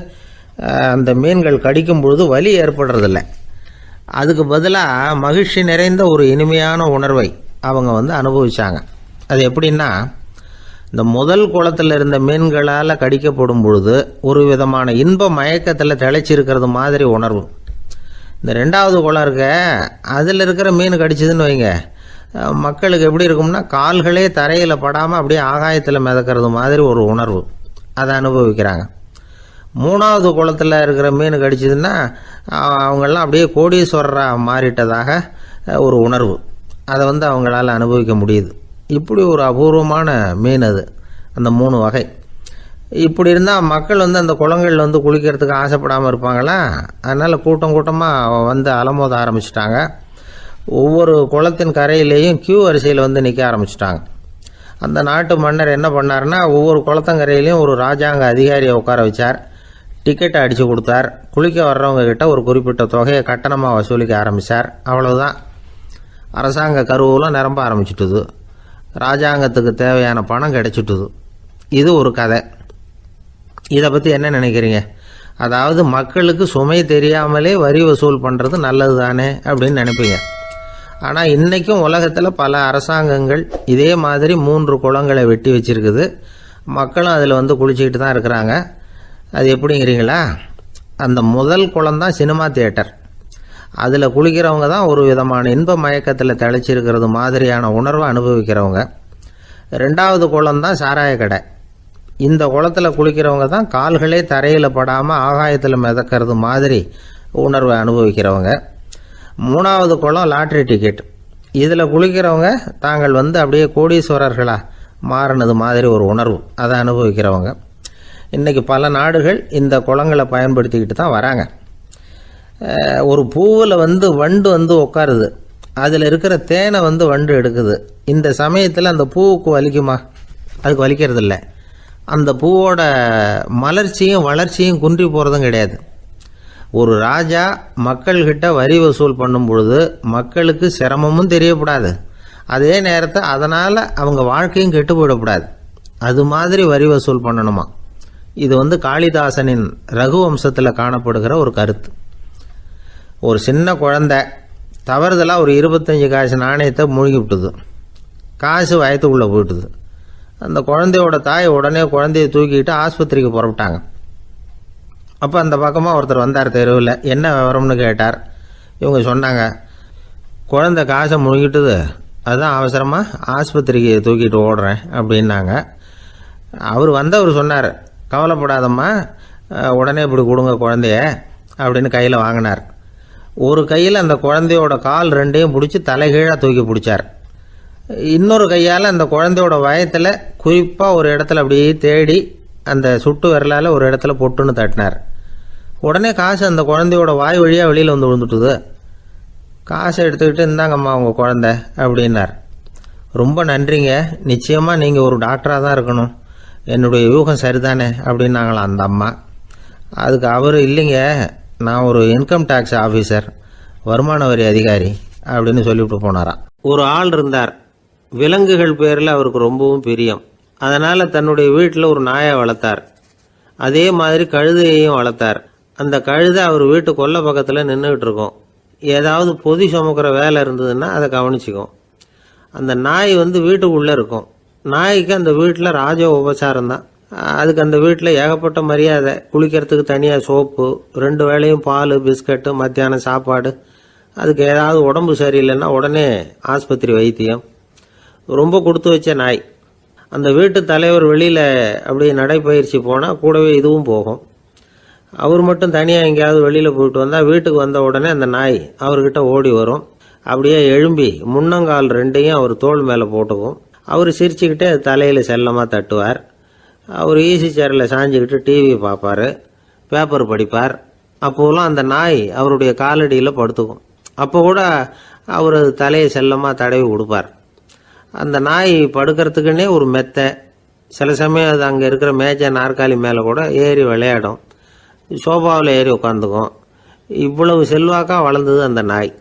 அந்த மீன்கள் கடிக்கும் பொழுது வலி ஏற்படுறதில்ல. அதுக்கு பதிலாக மகிழ்ச்சி நிறைந்த ஒரு இனிமையான உணர்வை அவங்க அனுபவிச்சாங்க. அது எப்படின்னா, இந்த முதல் குளத்தில் இருந்த மீன்களால் கடிக்கப்படும் பொழுது ஒரு விதமான இன்ப மயக்கத்தில் திளைச்சிருக்கிறது மாதிரி உணர்வு. இந்த 2வது குளம் இருக்க, அதில் இருக்கிற மீன் கடிச்சதுன்னு வைங்க, மக்களுக்கு எப்படி இருக்கும்னா, கால்களே தரையில் படாமல் அப்படியே ஆகாயத்தில் மிதக்கிறது மாதிரி ஒரு உணர்வு. அதை அனுபவிக்கிறாங்க. 3வது குளத்தில் இருக்கிற மீன் கடிச்சதுன்னா அவங்கெல்லாம் அப்படியே கோடீஸ்வரராக மாறிட்டதாக ஒரு உணர்வு. அதை அவங்களால அனுபவிக்க முடியுது. இப்படி ஒரு அபூர்வமான மீன் அது, அந்த 3 வகை. இப்படி இருந்தால் மக்கள் அந்த குளங்களில் குளிக்கிறதுக்கு ஆசைப்படாமல் இருப்பாங்களா? அதனால் கூட்டம் கூட்டமாக அலமோத ஆரம்பிச்சிட்டாங்க. ஒவ்வொரு குளத்தின் கரையிலேயும் கியூ வரிசையில் நிற்க ஆரம்பிச்சிட்டாங்க. அந்த நாட்டு மன்னர் என்ன பண்ணார்னா, ஒவ்வொரு குளத்தங்கரையிலையும் ஒரு ராஜாங்க அதிகாரியை உட்கார வச்சார். டிக்கெட்டை அடித்து கொடுத்தார். குளிக்க வர்றவங்க கிட்ட ஒரு குறிப்பிட்ட தொகையை கட்டணமாக வசூலிக்க ஆரம்பித்தார். அவ்வளவுதான். அரசாங்க கருவூலம் நிரம்ப ஆரம்பிச்சுட்டுது. ராஜாங்கத்துக்கு தேவையான பணம் கிடைச்சிட்டுது. இது ஒரு கதை. இதை பற்றி என்ன நினைக்கிறீங்க? அதாவது மக்களுக்கு சுமை தெரியாமலே வரி வசூல் பண்ணுறது நல்லது தானே அப்படின்னு நினைப்பீங்க. ஆனால் இன்றைக்கும் உலகத்தில் பல அரசாங்கங்கள் இதே மாதிரி 3 குளங்களை வெட்டி வச்சிருக்குது. மக்களும் அதில் குளிச்சுக்கிட்டு தான் இருக்கிறாங்க. அது எப்படிங்கிறீங்களா? அந்த முதல் குளம் தான் சினிமா தியேட்டர். அதில் குளிக்கிறவங்க தான் ஒரு விதமான இன்ப மயக்கத்தில் திளைச்சிருக்கிறது மாதிரியான உணர்வை அனுபவிக்கிறவங்க. 2வது குளம் தான் சாராய கடை. இந்த குளத்தில் குளிக்கிறவங்க தான் கால்களே தரையில் படாமல் ஆகாயத்தில் மிதக்கிறது மாதிரி உணர்வை அனுபவிக்கிறவங்க. 3வது குளம் லாட்ரி டிக்கெட். இதில் குளிக்கிறவங்க தாங்கள் அப்படியே கோடீஸ்வரர்களாக மாறினது மாதிரி ஒரு உணர்வு, அதை அனுபவிக்கிறவங்க. இன்றைக்கி பல நாடுகள் இந்த குளங்களை பயன்படுத்திக்கிட்டு தான் வராங்க. ஒரு பூவில் வண்டு உட்காருது, அதில் இருக்கிற தேனை வண்டு எடுக்குது. இந்த சமயத்தில் அந்த பூவுக்கு வலிக்குமா? அதுக்கு வலிக்கிறது இல்லை. அந்த பூவோட மலர்ச்சியும் வளர்ச்சியும் குன்றி போகிறதும் கிடையாது. ஒரு ராஜா மக்கள்கிட்ட வரி வசூல் பண்ணும் பொழுது மக்களுக்கு சிரமமும் தெரியக்கூடாது, அதே நேரத்தை அதனால் அவங்க வாழ்க்கையும் கெட்டு போயிடக்கூடாது. அது மாதிரி வரி வசூல் பண்ணணுமா. இது காளிதாசனின் ரகுவம்சத்தில் காணப்படுகிற ஒரு கருத்து. ஒரு சின்ன குழந்தை தவறுதலாக ஒரு 25 காசு நாணயத்தை மூழ்கி விட்டுது. காசு வயத்துக்குள்ளே போயிட்டுது. அந்த குழந்தையோட தாய் உடனே குழந்தைய தூக்கிட்டு ஆஸ்பத்திரிக்கு புறப்பட்டாங்க. அப்போ அந்த பக்கமாக ஒருத்தர் வந்தார் தெருவில். என்ன விவரம்னு கேட்டார். இவங்க சொன்னாங்க, குழந்தை காசை முழுங்கிட்டுது, அதுதான் அவசரமாக ஆஸ்பத்திரிக்கு தூக்கிட்டு ஓடுறேன் அப்படின்னாங்க. அவர் சொன்னார், கவலைப்படாதம்மா, உடனே இப்படி கொடுங்க குழந்தைய அப்படின்னு கையில் வாங்கினார். ஒரு கையில் அந்த குழந்தையோட கால் ரெண்டையும் பிடிச்சி தலைகீழாக தூக்கி பிடிச்சார். இன்னொரு கையால் அந்த குழந்தையோட வயத்தில் குறிப்பாக ஒரு இடத்துல அப்படியே தேடி அந்த சுட்டு விரலால் ஒரு இடத்துல பொட்டுன்னு தட்டினார். உடனே காசு அந்த குழந்தையோட வாய் வழியாக வெளியில் விழுந்துட்டுது. காசை எடுத்துக்கிட்டு, இந்தாங்கம்மா உங்கள் குழந்தை அப்படின்னார். ரொம்ப நன்றிங்க, நிச்சயமாக நீங்கள் ஒரு டாக்டராக தான் இருக்கணும், என்னுடைய யூகம் சரிதானே அப்படின்னாங்களாம் அந்த அம்மா. அதுக்கு அவர், இல்லைங்க, நான் ஒரு இன்கம் டேக்ஸ் ஆஃபீஸர், வருமான வரி அதிகாரி அப்படின்னு சொல்லிவிட்டு போனாராம். ஒரு ஆள் இருந்தார், விலங்குகள் பேரில் அவருக்கு ரொம்பவும் பிரியம். அதனால் தன்னுடைய வீட்டில் ஒரு நாயை வளர்த்தார். அதே மாதிரி கழுதையையும் வளர்த்தார். அந்த கழுதை அவர் வீட்டு கொல்லை பக்கத்தில் நின்றுக்கிட்டு இருக்கும். ஏதாவது பொதி சுமக்கிற வேலை இருந்ததுன்னா அதை கவனிச்சிக்கும். அந்த நாய் வீட்டுக்குள்ளே இருக்கும். நாய்க்கு அந்த வீட்டில் ராஜ உபசாரம் தான். அதுக்கு அந்த வீட்டில் ஏகப்பட்ட மரியாதை. குளிக்கிறதுக்கு தனியாக சோப்பு, 2 வேளையும் பால், பிஸ்கட்டு, மத்தியானம் சாப்பாடு. அதுக்கு ஏதாவது உடம்பு சரியில்லைன்னா உடனே ஆஸ்பத்திரி வைத்தியம். ரொம்ப கொடுத்து வச்ச நாய். அந்த வீட்டு தலைவர் வெளியில் அப்படியே நடைப்பயிற்சி போனால் கூடவே இதுவும் போகும். அவர் மட்டும் தனியாக எங்கேயாவது வெளியில் போயிட்டு வந்தால் வீட்டுக்கு வந்த உடனே அந்த நாய் அவர்கிட்ட ஓடி வரும். அப்படியே எழும்பி முன்னங்கால் 2ஐயும் அவர் தோள் மேலே போட்டுக்கும். அவர் சிரிச்சுக்கிட்டே தலையில் செல்லமாக தட்டுவார். அவர் ஈசி சேரில் சாஞ்சிக்கிட்டு டிவி பார்ப்பார், பேப்பர் படிப்பார். அப்போலாம் அந்த நாய் அவருடைய காலடியில் படுத்துக்கும். அப்போ கூட அவர் தலையை செல்லமாக தடவி கொடுப்பார். அந்த நாய் படுக்கிறதுக்குன்னே ஒரு மெத்தை, சில சமயம் அது அங்கே இருக்கிற மேஜை நாற்காலி மேலே கூட ஏறி விளையாடும், சோபாவில் ஏறி உட்காந்துக்கும். இவ்வளவு செல்வாக்காக வளர்ந்தது அந்த நாய்.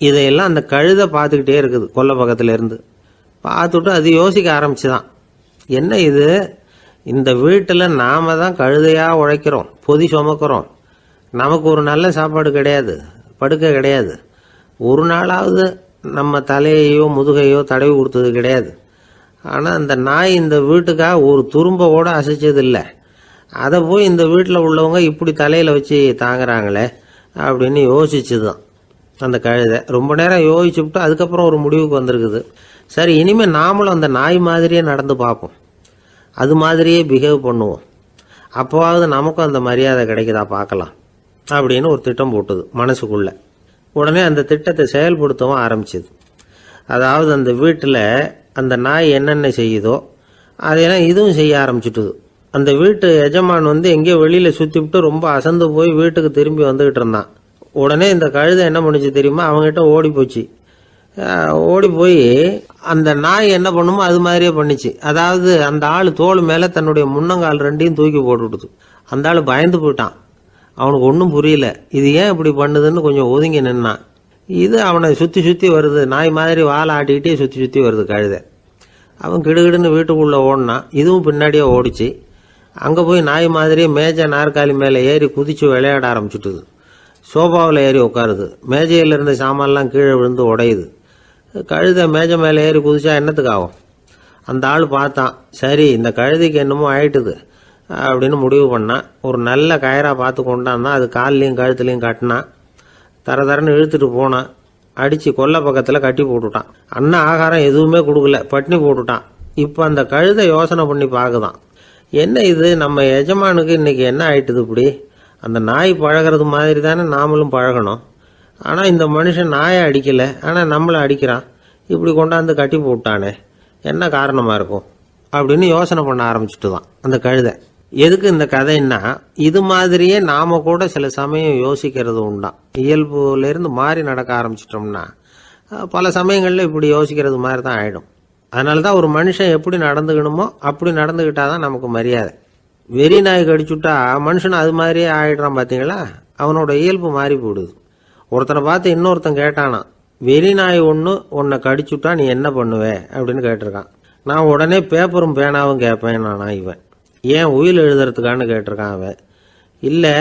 இதையெல்லாம் அந்த கழுதை பார்த்துக்கிட்டே இருக்குது கொல்லை பக்கத்தில் இருந்து. பார்த்துட்டு அது யோசிக்க ஆரம்பிச்சுதான், என்ன இது, இந்த வீட்டில் நாம தான் கழுதையாக உழைக்கிறோம், பொதி சுமக்கிறோம், நமக்கு ஒரு நல்ல சாப்பாடு கிடையாது, படுக்கை கிடையாது, ஒரு நாளாவது நம்ம தலையையோ முதுகையோ தடவி கொடுத்தது கிடையாது. ஆனால் அந்த நாய் இந்த வீட்டுக்காக ஒரு துரும்போட அசைச்சது இல்லை. அதை போய் இந்த வீட்டில் உள்ளவங்க இப்படி தலையில் வச்சு தாங்குறாங்களே அப்படின்னு யோசிச்சுதான் அந்த கழுதை. ரொம்ப நேரம் யோசிச்சுவிட்டு அதுக்கப்புறம் ஒரு முடிவுக்கு வந்திருக்குது. சரி, இனிமேல் நாமளும் அந்த நாய் மாதிரியே நடந்து பார்ப்போம், அது மாதிரியே பிஹேவ் பண்ணுவோம், அப்போவாவது நமக்கும் அந்த மரியாதை கிடைக்குதா பார்க்கலாம் அப்படின்னு ஒரு திட்டம் போட்டுது மனசுக்குள்ள. உடனே அந்த திட்டத்தை செயல்படுத்தவும் ஆரம்பிச்சுது. அதாவது அந்த வீட்டில் அந்த நாய் என்னென்ன செய்யுதோ அதையெல்லாம் இதுவும் செய்ய ஆரம்பிச்சுட்டுது. அந்த வீட்டு எஜமான் எங்கேயோ வெளியில் சுற்றிவிட்டு ரொம்ப அசந்து போய் வீட்டுக்கு திரும்பி வந்துக்கிட்டு இருந்தான். உடனே இந்த கழுதை என்ன பண்ணுச்சு தெரியுமா, அவங்ககிட்ட ஓடி போச்சு. ஓடி போய் அந்த நாய் என்ன பண்ணுமோ அது மாதிரியே பண்ணிச்சு. அதாவது அந்த ஆள் தோல் மேலே தன்னுடைய முன்னங்கால் 2ஐயும் தூக்கி போட்டுவிடுது. அந்த ஆள் பயந்து போயிட்டான். அவனுக்கு ஒன்றும் புரியல, இது ஏன் இப்படி பண்ணுதுன்னு கொஞ்சம் ஒதுங்கி நின்னான். இது அவனை சுற்றி சுற்றி வருது, நாய் மாதிரி வாழை ஆட்டிக்கிட்டே சுற்றி சுற்றி வருது கழுதை. அவன் கிடுகிடுன்னு வீட்டுக்குள்ளே ஓடினான். இதுவும் பின்னாடியே ஓடிச்சு. அங்கே போய் நாய் மாதிரியே மேஜை நாற்காலி மேலே ஏறி குதிச்சு விளையாட ஆரம்பிச்சுட்டுது. சோபாவில் ஏறி உட்காருது. மேஜையில் இருந்த சாமான்லாம் கீழே விழுந்து உடையுது. கழுதை மேஜை மேலே ஏறி குதிச்சா என்னத்துக்கு ஆகும்? அந்த ஆள் பார்த்தான், சரி இந்த கழுதைக்கு என்னமோ ஆயிட்டுது அப்படின்னு முடிவு பண்ணான். ஒரு நல்ல கயிறாக பார்த்து கொண்டாந்தான். அது கால்லையும் கழுத்துலையும் கட்டினான். தரன்னு இழுத்துட்டு போனான். அடித்து கொல்லை பக்கத்தில் கட்டி போட்டுட்டான். அண்ணன் ஆகாரம் எதுவுமே கொடுக்கல, பட்னி போட்டுட்டான். இப்போ அந்த கழுதை யோசனை பண்ணி பார்க்குதான், என்ன இது, நம்ம எஜமானுக்கு இன்னைக்கு என்ன ஆயிட்டுது இப்படி? அந்த நாய் பழகிறது மாதிரி தானே நாமளும் பழகணும். ஆனால் இந்த மனுஷன் நாயை அடிக்கலை, ஆனால் நம்மளை அடிக்கிறான். இப்படி கொண்டாந்து கட்டி போட்டானே, என்ன காரணமாக இருக்கும் அப்படின்னு யோசனை பண்ண ஆரம்பிச்சுட்டு தான் அந்த கழுதை. எதுக்கு இந்த கதைன்னா, இது மாதிரியே நாம கூட சில சமயம் யோசிக்கிறது உண்டாம். இயல்புலேருந்து மாறி நடக்க ஆரம்பிச்சிட்டோம்னா பல சமயங்களில் இப்படி யோசிக்கிறது மாதிரி தான் ஆயிடும். அதனால தான் ஒரு மனுஷன் எப்படி நடந்துக்கணுமோ அப்படி நடந்துக்கிட்டாதான் நமக்கு மரியாதை. வெறி நாய் கடிச்சுட்டா மனுஷன் அது மாதிரியே ஆயிடுறான் பார்த்தீங்களா? அவனோட இயல்பு மாறி போடுது. ஒருத்தனை பார்த்து இன்னொருத்தன் கேட்டானா, வெறி நாய் ஒன்று உன்னை கடிச்சுட்டா நீ என்ன பண்ணுவே அப்படின்னு கேட்டிருக்கான். நான் உடனே பேப்பரும் பேனாவும் கேட்பேன் நானா இவன். ஏன் உயில் எழுதுறதுக்கான்னு கேட்டிருக்கான் அவன். இல்லை,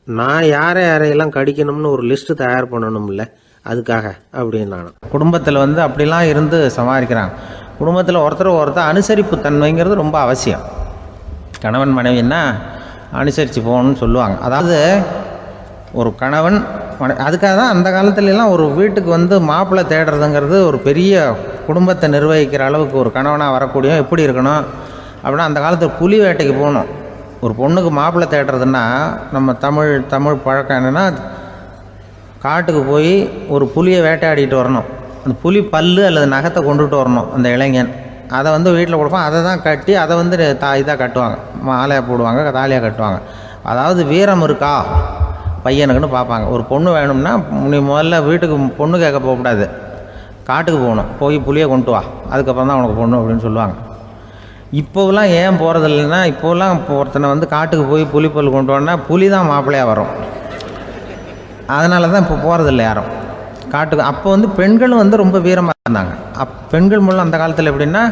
நான் யாரையெல்லாம் கடிக்கணும்னு ஒரு லிஸ்ட்டு தயார் பண்ணணும்ல, அதுக்காக அப்படின்னு நானும். குடும்பத்தில் அப்படிலாம் இருந்து சமாளிக்கிறாங்க. குடும்பத்தில் ஒருத்தர் அனுசரிப்பு தன்மைங்கிறது ரொம்ப அவசியம். கணவன் மனைவின்னா அனுசரித்து போகணும்னு சொல்லுவாங்க. அதாவது ஒரு கணவன் அதுக்காக தான் அந்த காலத்துலலாம் ஒரு வீட்டுக்கு மாப்பிள்ளை தேடுறதுங்கிறது ஒரு பெரிய குடும்பத்தை நிர்வகிக்கிற அளவுக்கு ஒரு கணவனாக வரக்கூடிய எப்படி இருக்கணும் அப்படின்னா, அந்த காலத்தில் புலி வேட்டைக்கு போகணும். ஒரு பொண்ணுக்கு மாப்பிள்ளை தேடுறதுன்னா நம்ம தமிழ் பழக்கம் என்னென்னா, காட்டுக்கு போய் ஒரு புலியை வேட்டையாடிட்டு வரணும். அந்த புலி பல்லு அல்லது நகத்தை கொண்டுட்டு வரணும் அந்த இளைஞன். அதை வீட்டில் கொடுப்பான். அதை தான் கட்டி அதை இதாக கட்டுவாங்க, மாலையாக போடுவாங்க, தாலியாக கட்டுவாங்க. அதாவது வீரம் இருக்கா பையனுக்குன்னு பார்ப்பாங்க. ஒரு பொண்ணு வேணும்னா நீ முதல்ல வீட்டுக்கு பொண்ணு கேட்க போகக்கூடாது, காட்டுக்கு போகணும். போய் புளியை கொண்டு வா, அதுக்கப்புறம் தான் உனக்கு பொண்ணு அப்படின்னு சொல்லுவாங்க. இப்போவெல்லாம் ஏன் போகிறது இல்லைன்னா, இப்போலாம் ஒருத்தனை காட்டுக்கு போய் புலிப்பல் கொண்டு வரனா புலி தான் மாப்பிள்ளையாக வரும். அதனால தான் இப்போ போகிறதில்ல யாரும் காட்டுக்கு. அப்போ பெண்களும் ரொம்ப வீரமாக இருந்தாங்க. பெண்கள் மூலம் அந்த காலத்தில் எப்படின்னா,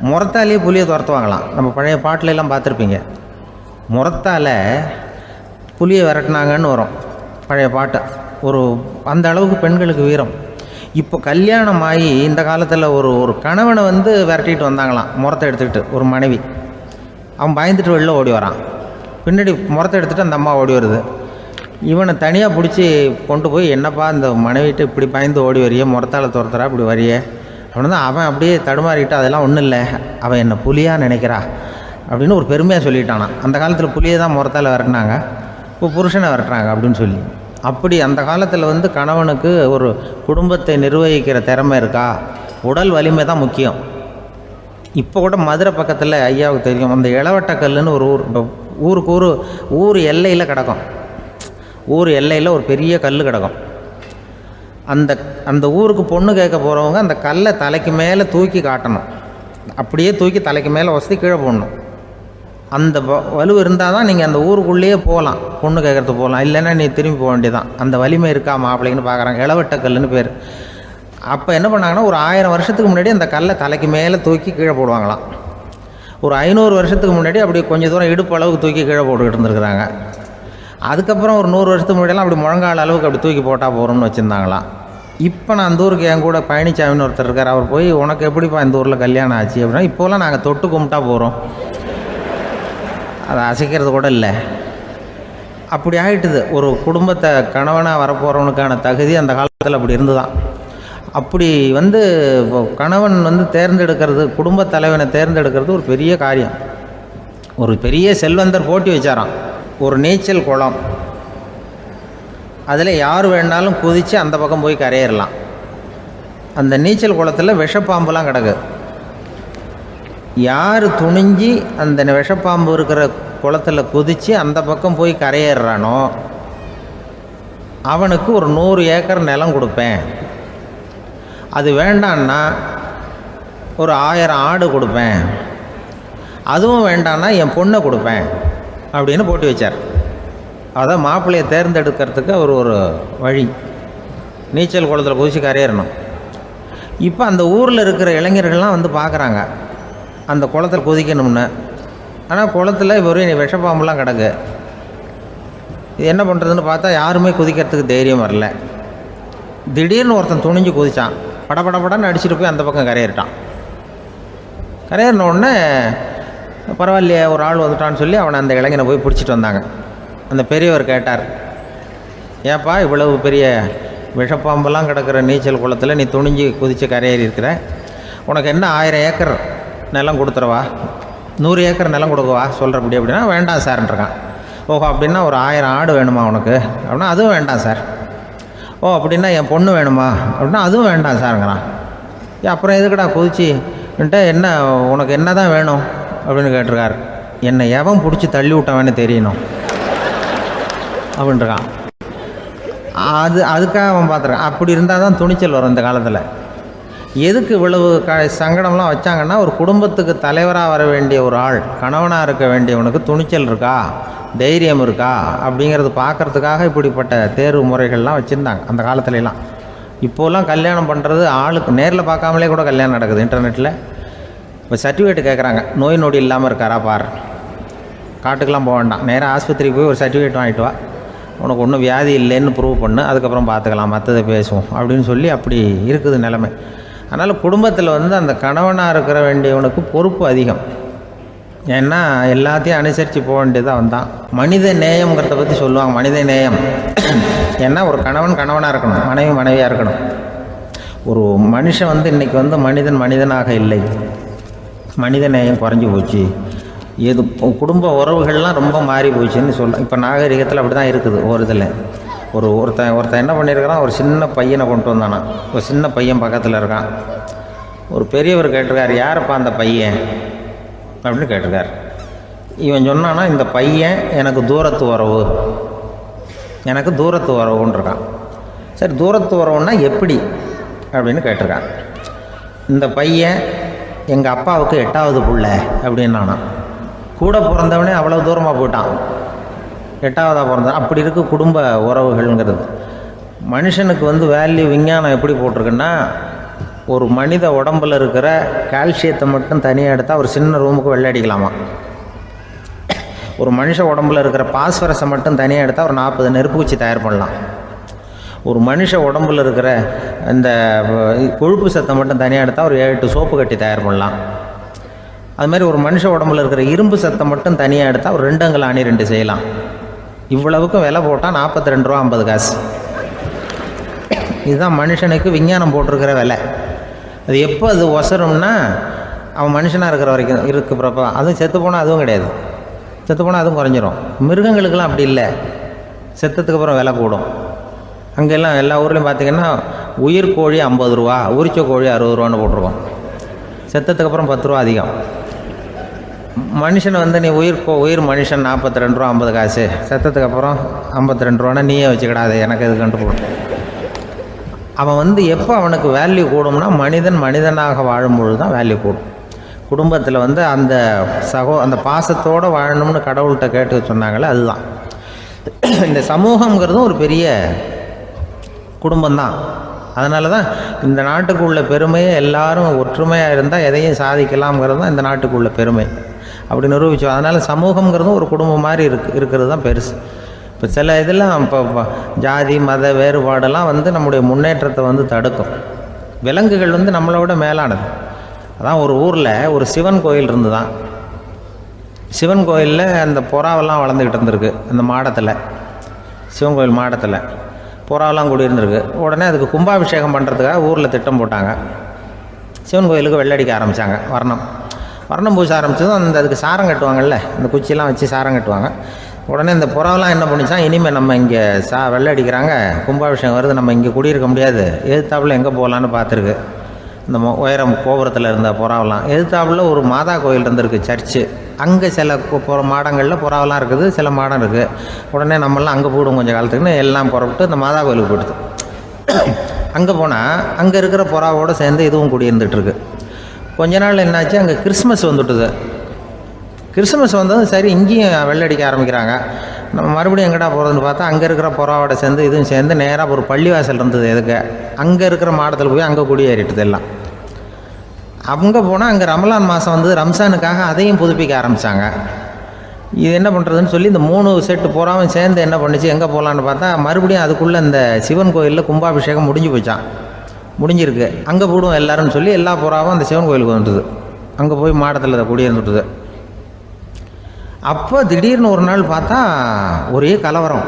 முறத்தாலேயே புலியை துரத்துவாங்களாம். நம்ம பழைய பாட்டிலெல்லாம் பார்த்துருப்பீங்க. முறத்தால் புலியை விரட்டினாங்கன்னு வரும் பழைய பாட்டை. அந்த அளவுக்கு பெண்களுக்கு வீரம். இப்போ கல்யாணம் ஆகி இந்த காலத்தில் ஒரு கணவனை விரட்டிட்டு வந்தாங்களாம் முறத்தை எடுத்துக்கிட்டு. ஒரு மனைவி அவன் பயந்துட்டு வெளில ஓடி வரான். பின்னாடி முறத்தை எடுத்துகிட்டு அந்த அம்மா ஓடி வருது. இவனை தனியாக பிடிச்சி கொண்டு போய், என்னப்பா இந்த மனைவிட்டு இப்படி பயந்து ஓடி வரையே, முறத்தால் துரத்துறா இப்படி வரையே அப்படின்னு தான் அவன் அப்படியே தடுமாறிட்டு, அதெல்லாம் ஒன்றும் இல்லை, அவன் என்னை புலியாக நினைக்கிறா அப்படின்னு ஒரு பெருமையாக சொல்லிட்டானான். அந்த காலத்தில் புலியை தான் முறத்தால் விரட்டினாங்க, இப்போ புருஷனை விரட்டுறாங்க அப்படின்னு சொல்லி. அப்படி அந்த காலத்தில் கணவனுக்கு ஒரு குடும்பத்தை நிர்வகிக்கிற திறமை இருக்கா, உடல் வலிமை தான் முக்கியம். இப்போ கூட மதுரை பக்கத்தில் ஐயாவுக்கு தெரியும், அந்த இளவட்டக்கல்லுன்னு ஒரு ஊருக்கு ஊர் எல்லையில் கிடக்கும். ஊர் எல்லையில் ஒரு பெரிய கல் கிடக்கும். அந்த ஊருக்கு பொண்ணு கேட்க போகிறவங்க அந்த கல்லை தலைக்கு மேலே தூக்கி காட்டணும். அப்படியே தூக்கி தலைக்கு மேலே வசதி கீழே போடணும். அந்த வலு இருந்தால் தான் நீங்கள் அந்த ஊருக்குள்ளேயே போகலாம், பொண்ணு கேட்குறதுக்கு போகலாம். இல்லைன்னா நீ திரும்பி போக வேண்டியதான். அந்த வலிமை இருக்கா மாப்பிள்ளைங்கன்னு பார்க்குறாங்க. இளவட்டக்கல்லுன்னு பேர். அப்போ என்ன பண்ணாங்கன்னா, ஒரு 1000 வருஷத்துக்கு முன்னாடி அந்த கல்லை தலைக்கு மேலே தூக்கி கீழே போடுவாங்களாம். ஒரு 500 வருஷத்துக்கு முன்னாடி அப்படி கொஞ்சம் தூரம் இடுப்பு அளவுக்கு தூக்கி கீழே போட்டுக்கிட்டு இருந்துருக்குறாங்க. அதுக்கப்புறம் ஒரு 100 வருஷத்துக்கு முன்னாடியெல்லாம் அப்படி முழங்கால் அளவுக்கு அப்படி தூக்கி போட்டால் போகிறோம்னு வச்சுருந்தாங்களாம். இப்போ நான் அந்த ஊருக்கு என் கூட பழனிசாமின்னு ஒருத்தர் இருக்கார். அவர் போய், உனக்கு எப்படிப்பா இந்த ஊரில் கல்யாணம் ஆச்சு அப்படின்னா, இப்போலாம் நாங்கள் தொட்டு கும்பிட்டா போகிறோம், அதை அசைக்கிறது கூட இல்லை. அப்படி ஆகிட்டுது. ஒரு குடும்பத்தை கணவனாக வரப்போகிறவனுக்கான தகுதி அந்த காலத்தில் அப்படி இருந்துதான். அப்படி கணவன் தேர்ந்தெடுக்கிறது, குடும்பத் தலைவனை தேர்ந்தெடுக்கிறது ஒரு பெரிய காரியம். ஒரு பெரிய செல்வந்தர் போட்டி வச்சாராம். ஒரு நீச்சல் குளம், அதில் யார் வேணாலும் குதித்து அந்த பக்கம் போய் கரையேறலாம். அந்த நீச்சல் குளத்தில் விஷப்பாம்புலாம் கிடக்கு. யார் துணிஞ்சி அந்த விஷப்பாம்பு இருக்கிற குளத்தில் குதித்து அந்த பக்கம் போய் கரையேறானோ அவனுக்கு ஒரு 100 ஏக்கர் நிலம் கொடுப்பேன். அது வேண்டான்னா ஒரு 1000 ஆடு கொடுப்பேன். அதுவும் வேண்டான்னா என் பொண்ணை கொடுப்பேன் அப்படின்னு போட்டி வச்சார். அதான் மாப்பிள்ளையை தேர்ந்தெடுக்கிறதுக்கு அவர் ஒரு வழி. நீச்சல் குளத்தில் குதிச்சு கரையேறணும். இப்போ அந்த ஊரில் இருக்கிற இளைஞர்கள்லாம் பார்க்குறாங்க அந்த குளத்தில் குதிக்கணும்னு. ஆனால் குளத்தில் வெறும் விஷப்பாம்புலாம் கிடக்கு. இது என்ன பண்ணுறதுன்னு பார்த்தா யாருமே குதிக்கிறதுக்கு தைரியம் வரல. திடீர்னு ஒருத்தன் துணிஞ்சு குதித்தான். படபடன்னு அடிச்சுட்டு போய் அந்த பக்கம் கரையேறிட்டான். கரையேறின உடனே பரவாயில்லையே ஒரு ஆள் வந்துட்டான்னு சொல்லி அவனை அந்த இளைஞனை போய் பிடிச்சிட்டு வந்தாங்க. அந்த பெரியவர் கேட்டார், ஏப்பா இவ்வளவு பெரிய விஷப்பாம்பெல்லாம் கிடக்கிற நீச்சல் குளத்தில் நீ துணிஞ்சு குதித்து கரையேறி இருக்கிற, உனக்கு என்ன 1000 ஏக்கர் நிலம் கொடுத்துருவா, 100 ஏக்கர் நிலம் கொடுக்கவா சொல்கிறபடி அப்படின்னா, வேண்டாம் சார்ன்றான். ஓஹோ அப்படின்னா ஒரு 1000 ஆடு வேணுமா உனக்கு அப்படின்னா, அதுவும் வேண்டாம் சார். ஓ அப்படின்னா என் பொண்ணு வேணுமா அப்படின்னா, அதுவும் வேண்டாம் சாருங்கிறான். அப்புறம் எதுக்குடா குதிச்சுன்ட்டு, என்ன உனக்கு என்ன தான் வேணும் அப்படின்னு கேட்டிருக்காரு. என்னை எவன் பிடிச்சி தள்ளி விட்டவன்னு தெரியணும் அப்படின்றான். அதுக்காக அவன் பார்த்துருக்கான். அப்படி இருந்தால் தான் துணிச்சல் வரும் இந்த காலத்தில். எதுக்கு இவ்வளவு சங்கடம்லாம் வச்சாங்கன்னா, ஒரு குடும்பத்துக்கு தலைவராக வர வேண்டிய ஒரு ஆள், கணவனாக இருக்க வேண்டியவனுக்கு துணிச்சல் இருக்கா, தைரியம் இருக்கா அப்படிங்கிறது பார்க்குறதுக்காக இப்படிப்பட்ட தேர்வு முறைகள்லாம் வச்சுருந்தாங்க அந்த காலத்துலலாம். இப்போலாம் கல்யாணம் பண்ணுறது ஆளுக்கு நேரில் பார்க்காமலே கூட கல்யாணம் நடக்குது இன்டர்நெட்டில். இப்போ சர்டிஃபிகேட் கேட்குறாங்க, நோய் நொடி இல்லாமல் இருக்காரா பார். காட்டுக்கெலாம் போக வேண்டாம், நேராக ஆஸ்பத்திரிக்கு போய் ஒரு சர்டிஃபிகேட் வாங்கிட்டு வா, உனக்கு ஒன்றும் வியாதி இல்லைன்னு ப்ரூவ் பண்ணு, அதுக்கப்புறம் பார்த்துக்கலாம், மற்றதை பேசுவோம் அப்படின்னு சொல்லி அப்படி இருக்குது நிலைமை. அதனால் குடும்பத்தில் அந்த கணவனாக இருக்கிற வேண்டியவனுக்கு பொறுப்பு அதிகம். ஏன்னா எல்லாத்தையும் அனுசரித்து போக வேண்டியதாக வந்தான். மனித நேயம்ங்கிறத பற்றி சொல்லுவாங்க. மனித நேயம் ஏன்னா ஒரு கணவனாக இருக்கணும், மனைவி மனைவியாக இருக்கணும். ஒரு மனுஷன் இன்றைக்கி மனிதனாக இல்லை, மனித நேயம் குறைஞ்சி போச்சு. எது குடும்ப உறவுகள்லாம் ரொம்ப மாறி போச்சுன்னு சொல்லலாம். இப்போ நாகரிகத்தில் அப்படி தான் இருக்குது. ஒரு இதில் ஒருத்தன் என்ன பண்ணியிருக்கிறான், ஒரு சின்ன பையனை கொண்டு வந்தானா. ஒரு சின்ன பையன் பக்கத்தில் இருக்கான். ஒரு பெரியவர் கேட்டிருக்கார், யாருப்பா அந்த பையன் அப்படின்னு கேட்டிருக்கார். இவன் சொன்னான்னா, இந்த பையன் எனக்கு தூரத்து உறவுன்னு இருக்கான். சரி, தூரத்து உறவுன்னா எப்படி அப்படின்னு கேட்டிருக்கான். இந்த பையன் எங்கள் அப்பாவுக்கு 8வது பிள்ளை அப்படின்னானா. கூட பிறந்தவனே அவ்வளோ தூரமாக போயிட்டான், 8வதாக பிறந்தான். அப்படி இருக்குது குடும்ப உறவுகள்ங்கிறது. மனுஷனுக்கு வேல்யூ விஞ்ஞானம் எப்படி போட்டிருக்குன்னா, ஒரு மனித உடம்பில் இருக்கிற கால்சியத்தை மட்டும் தனியாக எடுத்தால் ஒரு சின்ன ரூமுக்கு வெள்ளை அடிக்கலாமா. ஒரு மனுஷ உடம்பில் இருக்கிற பாஸ்பரஸை மட்டும் தனியாக எடுத்தால் ஒரு 40 நெருப்பு குச்சி தயார் பண்ணலாம். ஒரு மனுஷ உடம்பில் இருக்கிற இந்த கொழுப்பு சத்தை மட்டும் தனியாக எடுத்தால் ஒரு 7 சோப்பு கட்டி தயார் பண்ணலாம். அதுமாதிரி ஒரு மனுஷ உடம்புல இருக்கிற இரும்பு சத்தை மட்டும் தனியாக எடுத்தால் ஒரு 2 அங்குல ஆணி 2 செய்யலாம். இவ்வளவுக்கும் விலை போட்டால் 42 ரூபா 50 காசு. இதுதான் மனுஷனுக்கு விஞ்ஞானம் போட்டிருக்கிற விலை. அது எப்போ அது ஒசரும்னா, அவன் மனுஷனாக இருக்கிற வரைக்கும் இருக்கிறப்ப. அதுவும் செத்து போனால் அதுவும் கிடையாது, செத்து போனால் அதுவும் குறைஞ்சிரும். மிருகங்களுக்கெல்லாம் அப்படி இல்லை, செத்ததுக்கு அப்புறம் விலை கூடும். அங்கெல்லாம் எல்லா ஊர்லேயும் பார்த்திங்கன்னா உயிர் கோழி 50 ரூபா, உரிச்ச கோழி 60 ரூபான்னு போட்டிருக்கோம். செத்ததுக்கு அப்புறம் 10 ரூபா அதிகம். மனுஷனை நீ உயிர் மனுஷன் 42 ரூபா 50 காசு, செத்ததுக்கு அப்புறம் 52 ரூபான்னா நீயே வச்சுக்கிடாது, எனக்கு இது கண்டு போடும். அவன் எப்போ அவனுக்கு வேல்யூ கூடும்னா, மனிதனாக வாழும்பொழுது தான் வேல்யூ கூடும். குடும்பத்தில் அந்த அந்த பாசத்தோடு வாழணும்னு கடவுள்கிட்ட கேட்டு சொன்னாங்களே, அதுதான். இந்த சமூகங்கிறதும் ஒரு பெரிய குடும்பம்தான். அதனால தான் இந்த நாட்டுக்குள்ள பெருமையை எல்லாரும் ஒற்றுமையாக இருந்தால் எதையும் சாதிக்கலாம்ங்கிறது தான் இந்த நாட்டுக்குள்ள பெருமை. அப்படி நிரூபித்தோம். அதனால் சமூகங்கிறதும் ஒரு குடும்பம் மாதிரி இருக்கிறது தான் பெருசு. இப்போ சில இதெல்லாம் இப்போ ஜாதி மத வேறுபாடெல்லாம் நம்முடைய முன்னேற்றத்தை தடுக்கும். விலங்குகள் நம்மளை விட மேலானது. அதான் ஒரு ஊரில் ஒரு சிவன் கோயில் இருந்து தான். சிவன் கோயிலில் அந்த புறாவெல்லாம் வளர்ந்துக்கிட்டு இருந்திருக்கு. அந்த மாடத்தில், சிவன் கோயில் மாடத்தில் புறாவெல்லாம் குடியிருந்திருக்கு. உடனே அதுக்கு கும்பாபிஷேகம் பண்ணுறதுக்காக ஊரில் திட்டம் போட்டாங்க. சிவன் கோயிலுக்கு வெள்ளடிக்க ஆரம்பித்தாங்க. வர்ணம் பூச ஆரம்பித்ததும் அதுக்கு சாரம் கட்டுவாங்கள்ல, இந்த குச்சியெல்லாம் வச்சு சாரம் கட்டுவாங்க. உடனே இந்த புறாவெல்லாம் என்ன பண்ணிச்சான், இனிமேல் நம்ம இங்கே வெள்ளை அடிக்கிறாங்க, கும்பாபிஷேகம் வருது, நம்ம இங்கே குடியிருக்க முடியாது, எதிர்த்தாப்புல எங்கே போகலான்னு பார்த்துருக்கு. இந்த உயரம் கோபுரத்தில் இருந்த புறாவெல்லாம் எதிர்த்தாப்புல ஒரு மாதா கோயில் இருந்திருக்கு, சர்ச்சு. அங்கே சில மாடங்களில் புறாவெல்லாம் இருக்குது, சில மாடம் இருக்குது. உடனே நம்மளாம் அங்கே போய்டும் கொஞ்சம் காலத்துக்குன்னு எல்லாம் புறப்பட்டு இந்த மாதா கோயிலுக்கு போய்டுது. அங்கே போனால் அங்கே இருக்கிற புறாவோடு சேர்ந்து இதுவும் குடியிருந்துட்டுருக்கு. கொஞ்ச நாள் என்னாச்சு, அங்கே கிறிஸ்மஸ் வந்துட்டுது. கிறிஸ்மஸ் வந்ததும் சரி இங்கேயும் வெள்ளடிக்க ஆரம்பிக்கிறாங்க. நம்ம மறுபடியும் எங்கடா போகிறதுன்னு பார்த்தா அங்கே இருக்கிற புறாவோட சேர்ந்து இதுவும் சேர்ந்து நேராக ஒரு பள்ளிவாசல் இருந்தது. எதுக்கு அங்கே இருக்கிற மாடத்தில் போய் அங்கே குடியேறிட்டுது எல்லாம். அங்கே போனால் அங்கே ரமலான் மாதம் வந்து ரம்ஜானுக்காக அதையும் புதுப்பிக்க ஆரம்பித்தாங்க. இது என்ன பண்ணுறதுன்னு சொல்லி இந்த 3 செட்டு புறாவும் சேர்ந்து என்ன பண்ணிச்சு, எங்கே போகலான்னு பார்த்தா மறுபடியும் அதுக்குள்ளே இந்த சிவன் கோயிலில் கும்பாபிஷேகம் முடிஞ்சு போச்சான். முடிஞ்சிருக்கு, அங்கே போடுவோம் எல்லாருன்னு சொல்லி எல்லா புறாவும் அந்த சிவன் கோயிலுக்கு வந்துட்டுது. அங்கே போய் மாடத்தில் அதை குடியிருந்துட்டுது. அப்போ திடீர்னு ஒரு நாள் பார்த்தா ஒரே கலவரம்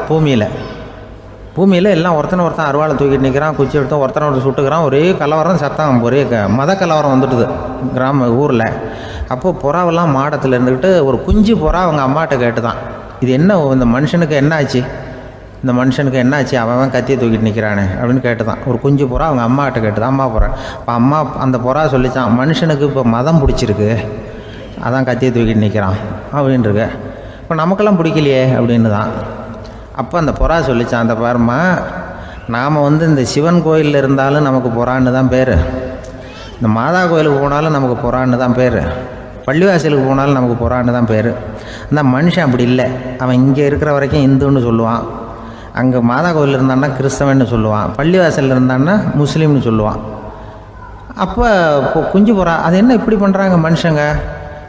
பூமியில் எல்லாம் ஒருத்தனை அருவாளை தூக்கிட்டு நிற்கிறான், குச்சி எடுத்தோம், ஒருத்தனை சுட்டுக்கிறான். ஒரே கலவரம், சத்தம், ஒரே மத கலவரம் வந்துட்டுது ஊரில். அப்போது புறாவெல்லாம் மாடத்தில் இருந்துக்கிட்டு ஒரு குஞ்சு புறா அவங்க அம்மாட்ட கேட்டு தான், இது என்ன இந்த மனுஷனுக்கு என்ன ஆச்சு, இந்த மனுஷனுக்கு என்ன ஆச்சு, அவன் கத்தியை தூக்கிட்டு நிற்கிறானே அப்படின்னு கேட்டு தான். ஒரு குஞ்சு புறா அவங்க அம்மாட்ட கேட்டு தான், அம்மா புறா. இப்போ அம்மா அந்த புறா சொல்லித்தான், மனுஷனுக்கு இப்போ மதம் பிடிச்சிருக்கு, அதான் கத்தியை தூக்கிட்டு நிற்கிறான் அப்படின்ட்டுருக்கு. இப்போ நமக்கெல்லாம் பிடிக்கலையே அப்படின்னு தான். அப்போ அந்த புறா சொல்லிச்சான், அந்த பாருமா, நாம் வந்து இந்த சிவன் கோயிலில் இருந்தாலும் நமக்கு புறான்னு தான் பேர், இந்த மாதா கோயிலுக்கு போனாலும் நமக்கு புறான்னு தான் பேர், பள்ளிவாசலுக்கு போனாலும் நமக்கு புறான்னு தான் பேர். அந்த மனுஷன் அப்படி இல்லை. அவன் இங்கே இருக்கிற வரைக்கும் இந்துன்னு சொல்லுவான், அங்கே மாதா கோயில் இருந்தான்னா கிறிஸ்தவன்னு சொல்லுவான், பள்ளிவாசலில் இருந்தான்னா முஸ்லீம்னு சொல்லுவான். அப்போ குஞ்சு புறா அது என்ன இப்படி பண்ணுறாங்க மனுஷங்க,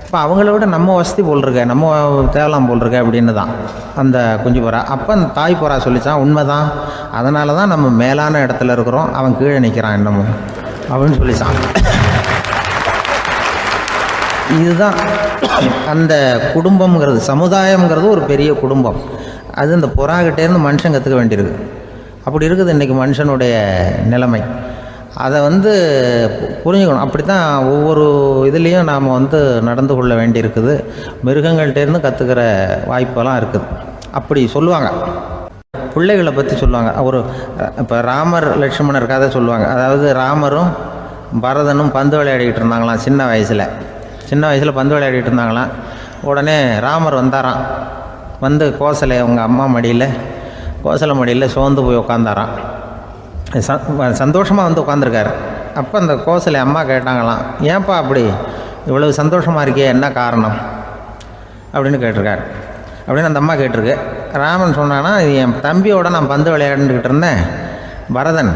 இப்போ அவங்கள விட நம்ம வசதி போல் இருக்க, நம்ம தேவலாம் போல் இருக்க அப்படின்னு தான் அந்த குஞ்சு புறா. அப்போ அந்த தாய் புறா சொல்லித்தான், உண்மை தான், அதனால தான் நம்ம மேலான இடத்துல இருக்கிறோம், அவன் கீழே நிற்கிறான் என்னமோ அப்படின்னு சொல்லித்தான். இதுதான் அந்த குடும்பம்ங்கிறது, சமுதாயம்ங்கிறது ஒரு பெரிய குடும்பம். அது இந்த புறாக்கிட்டேருந்து மனுஷன் கற்றுக்க வேண்டியிருக்கு. அப்படி இருக்குது இன்றைக்கி மனுஷனுடைய நிலைமை. அதை வந்து புரிஞ்சுக்கணும். அப்படி தான் ஒவ்வொரு இதுலேயும் நாம் வந்து நடந்து கொள்ள வேண்டியிருக்குது. மிருகங்கள்கிட்டேருந்து கற்றுக்கிற வாய்ப்பெல்லாம் இருக்குது. அப்படி சொல்லுவாங்க, பிள்ளைகளை பற்றி சொல்லுவாங்க. ஒரு இப்போ ராமர் லட்சுமணர் கதை சொல்லுவாங்க. அதாவது ராமரும் பரதனும் பந்து விளையாடிக்கிட்டு இருந்தாங்களாம் சின்ன வயசில் பந்து விளையாடிட்டு இருந்தாங்களாம். உடனே ராமர் வந்தாராம், வந்து கோசலை அவங்க அம்மா மடியில், கோசலை மடியில் சோர்ந்து போய் உட்காந்தாராம். சந்தோஷமாக வந்து உட்காந்துருக்காரு. அப்போ அந்த கோசலை அம்மா கேட்டாங்களாம், ஏன்ப்பா அப்படி இவ்வளவு சந்தோஷமாக இருக்கே, என்ன காரணம் அப்படின்னு கேட்டிருக்காரு. அப்படின்னு அந்த அம்மா கேட்டிருக்கு. ராமன் சொன்னான்னா, இது என் தம்பியோட நான் பந்து விளையாண்டுக்கிட்டு இருந்தேன், பரதன்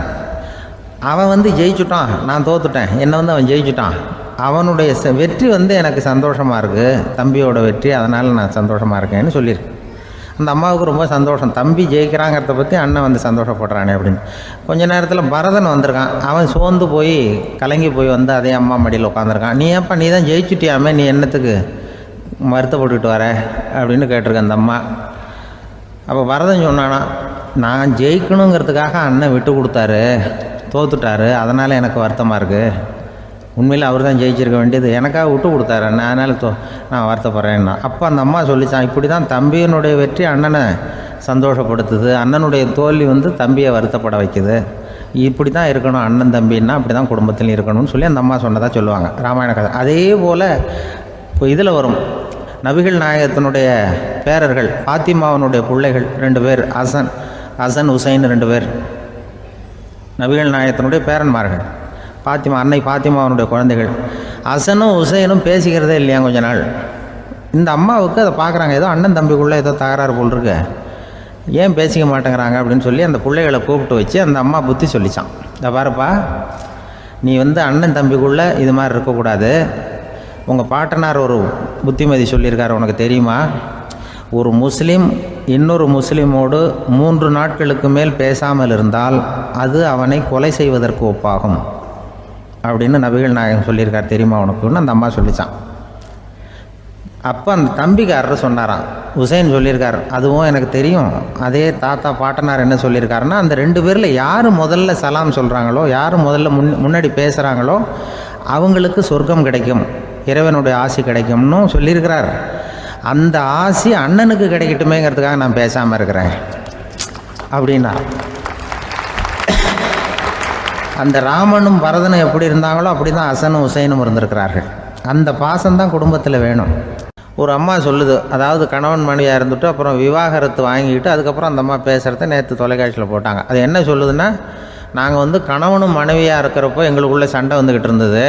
அவன் வந்து ஜெயிச்சுட்டான், நான் தோத்துட்டேன், என்னை வந்து அவன் ஜெயிச்சுட்டான், அவனுடைய வெற்றி வந்து எனக்கு சந்தோஷமாக இருக்குது, தம்பியோட வெற்றி, அதனால் நான் சந்தோஷமாக இருக்கேன்னு சொல்லியிருக்கு. அந்த அம்மாவுக்கு ரொம்ப சந்தோஷம், தம்பி ஜெயிக்கிறாங்கிறத பற்றி அண்ணன் வந்து சந்தோஷப்படுறானே அப்படின்னு. கொஞ்ச நேரத்தில் பரதன் வந்திருக்கான். அவன் சோர்ந்து போய் கலங்கி போய் வந்து அதே அம்மா மடியில் உட்காந்துருக்கான். நீ ஏன்ப்பா, நீ தான் ஜெயிச்சுட்டியாமே, நீ என்னத்துக்கு வருத்தப்பட்டுக்கிட்டு வர அப்படின்னு கேட்டிருக்கேன் அந்த அம்மா. அப்போ பரதன் சொன்னானா, நான் ஜெயிக்கணுங்கிறதுக்காக அண்ணன் விட்டு கொடுத்தாரு, தோத்துட்டாரு, அதனால் எனக்கு வருத்தமாக இருக்குது. உண்மையில் அவர் தான் ஜெயிச்சிருக்க வேண்டியது, எனக்காக விட்டு கொடுத்தாரு அண்ணன், அதனால் நான் வருத்தப்படுறேன்னா. அப்போ அந்த அம்மா சொல்லித்தான், இப்படி தான் தம்பியினுடைய வெற்றி அண்ணனை சந்தோஷப்படுத்துது, அண்ணனுடைய தோல்வி வந்து தம்பியை வருத்தப்பட வைக்குது, இப்படி தான் இருக்கணும் அண்ணன் தம்பின்னா, அப்படி தான் குடும்பத்திலையும் இருக்கணும்னு சொல்லி அந்த அம்மா சொன்னதாக சொல்லுவாங்க ராமாயண கதை. அதே போல் இப்போ இதில் வரும், நபிகள் நாயகத்தினுடைய பேரர்கள் பாத்திமாவனுடைய பிள்ளைகள் 2 பேர், ஹசன் ஹுசைன் 2 பேர் நபிகள் நாயகத்தினுடைய பேரன்மார்கள். அன்னை பாத்திமாவனுடைய குழந்தைகள். ஹசனும் ஹுசைனும் பேசிக்கிறதே இல்லையா கொஞ்ச நாள். இந்த அம்மாவுக்கு அதை பார்க்குறாங்க, ஏதோ அண்ணன் தம்பிக்குள்ளே ஏதோ தகராறு போல் இருக்கு, ஏன் பேசிக்க மாட்டேங்கிறாங்க அப்படின்னு சொல்லி அந்த பிள்ளைகளை கூப்பிட்டு வச்சு அந்த அம்மா புத்தி சொல்லிச்சான். இதை பாருப்பா, நீ வந்து அண்ணன் தம்பிக்குள்ளே இது மாதிரி இருக்கக்கூடாது, உங்கள் பாட்டனார் ஒரு புத்திமதி சொல்லியிருக்காரு, உனக்கு தெரியுமா, ஒரு முஸ்லீம் இன்னொரு முஸ்லீமோடு 3 நாட்களுக்கு மேல் பேசாமல் இருந்தால் அது அவனை கொலை செய்வதற்கு ஒப்பாகும் அப்படின்னு நபிகள் நாயகம் சொல்லியிருக்கார், தெரியுமா உனக்குன்னு அந்த அம்மா சொல்லிச்சான். அப்போ அந்த தம்பிக்காரர் சொன்னாராம், ஹுசைன் சொல்லியிருக்கார், அதுவும் எனக்கு தெரியும். அதே தாத்தா பாட்டனார் என்ன சொல்லியிருக்காருன்னா, அந்த 2 பேரில் யார் முதல்ல சலாம் சொல்கிறாங்களோ, யார் முதல்ல முன்னாடி பேசுகிறாங்களோ அவங்களுக்கு சொர்க்கம் கிடைக்கும், இறைவனுடைய ஆசி கிடைக்கும்னு சொல்லியிருக்கிறார். அந்த ஆசி அண்ணனுக்கு கிடைக்கட்டுமேங்கிறதுக்காக நான் பேசாமல் இருக்கிறேன் அப்படின்னா. அந்த ராமனும் பரதனும் எப்படி இருந்தாங்களோ அப்படி தான் ஹசனும் ஹுசைனும் இருந்திருக்கிறார்கள். அந்த பாசம்தான் குடும்பத்தில் வேணும். ஒரு அம்மா சொல்லுது, அதாவது கணவன் மனைவியாக இருந்துட்டு அப்புறம் விவாகரத்து வாங்கிட்டு அதுக்கப்புறம் அந்த அம்மா பேசுகிறத நேற்று தொலைக்காட்சியில் போட்டாங்க. அது என்ன சொல்லுதுன்னா, நாங்கள் வந்து கணவனும் மனைவியாக இருக்கிறப்போ எங்களுக்குள்ளே சண்டை வந்துக்கிட்டு இருந்தது,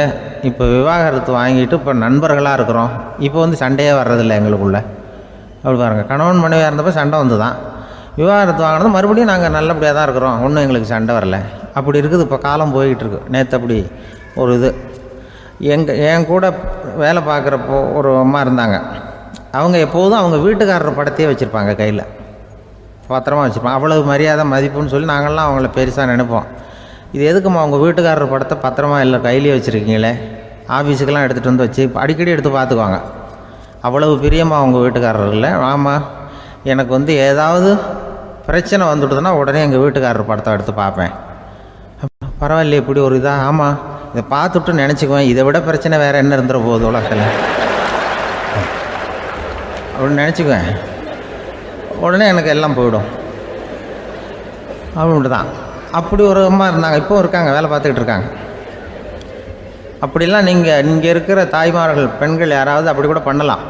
இப்போ விவாகரத்து வாங்கிட்டு இப்போ நண்பர்களாக இருக்கிறோம், இப்போ வந்து சண்டையே வர்றதில்லை எங்களுக்குள்ளே. அப்படி பாருங்கள், கணவன் மனைவியாக இருந்தப்போ சண்டை வந்து தான், விவாகரத்து வாங்கினது மறுபடியும் நாங்கள் நல்லபடியாக தான் இருக்கிறோம், ஒன்றும் எங்களுக்கு சண்டை வரல. அப்படி இருக்குது இப்போ காலம் போய்கிட்டுருக்கு. நேற்று அப்படி ஒரு இது என் கூட வேலை பார்க்குறப்போ ஒரு அம்மா இருந்தாங்க. அவங்க எப்போதும் அவங்க வீட்டுக்காரர் படத்தையே வச்சுருப்பாங்க, கையில் பத்திரமா வச்சுருப்பாங்க. அவ்வளவு மரியாதை மதிப்புன்னு சொல்லி நாங்கள்லாம் அவங்கள பெருசாக நினைப்போம். இது எதுக்குமா அவங்க வீட்டுக்காரர் படத்தை பத்திரமா இல்லை கையிலே வச்சுருக்கீங்களே, ஆஃபீஸுக்கெல்லாம் எடுத்துகிட்டு வந்து வச்சு அடிக்கடி எடுத்து பார்த்துக்குவாங்க. அவ்வளவு பிரியமாக அவங்க வீட்டுக்காரர் இல்லை. ஆமாம், எனக்கு வந்து ஏதாவது பிரச்சனை வந்துவிடுதுன்னா உடனே எங்கள் வீட்டுக்காரர் படத்தை எடுத்து பார்ப்பேன். பரவாயில்லையே இப்படி ஒரு இதாக, ஆமாம் இதை பார்த்துட்டு நினச்சிக்குவேன், இதை விட பிரச்சனை வேறு என்ன இருந்துட போகுது உலகத்தில் அப்படின்னு நினச்சிக்குவேன். உடனே எனக்கு எல்லாம் போயிடும் அப்படின்ட்டு தான். அப்படி ஒரு அம்மா இருந்தாங்க, இப்போவும் இருக்காங்க, வேலை பார்த்துக்கிட்டு இருக்காங்க. அப்படிலாம் நீங்கள் இங்கே இருக்கிற தாய்மார்கள் பெண்கள் யாராவது அப்படி கூட பண்ணலாம்.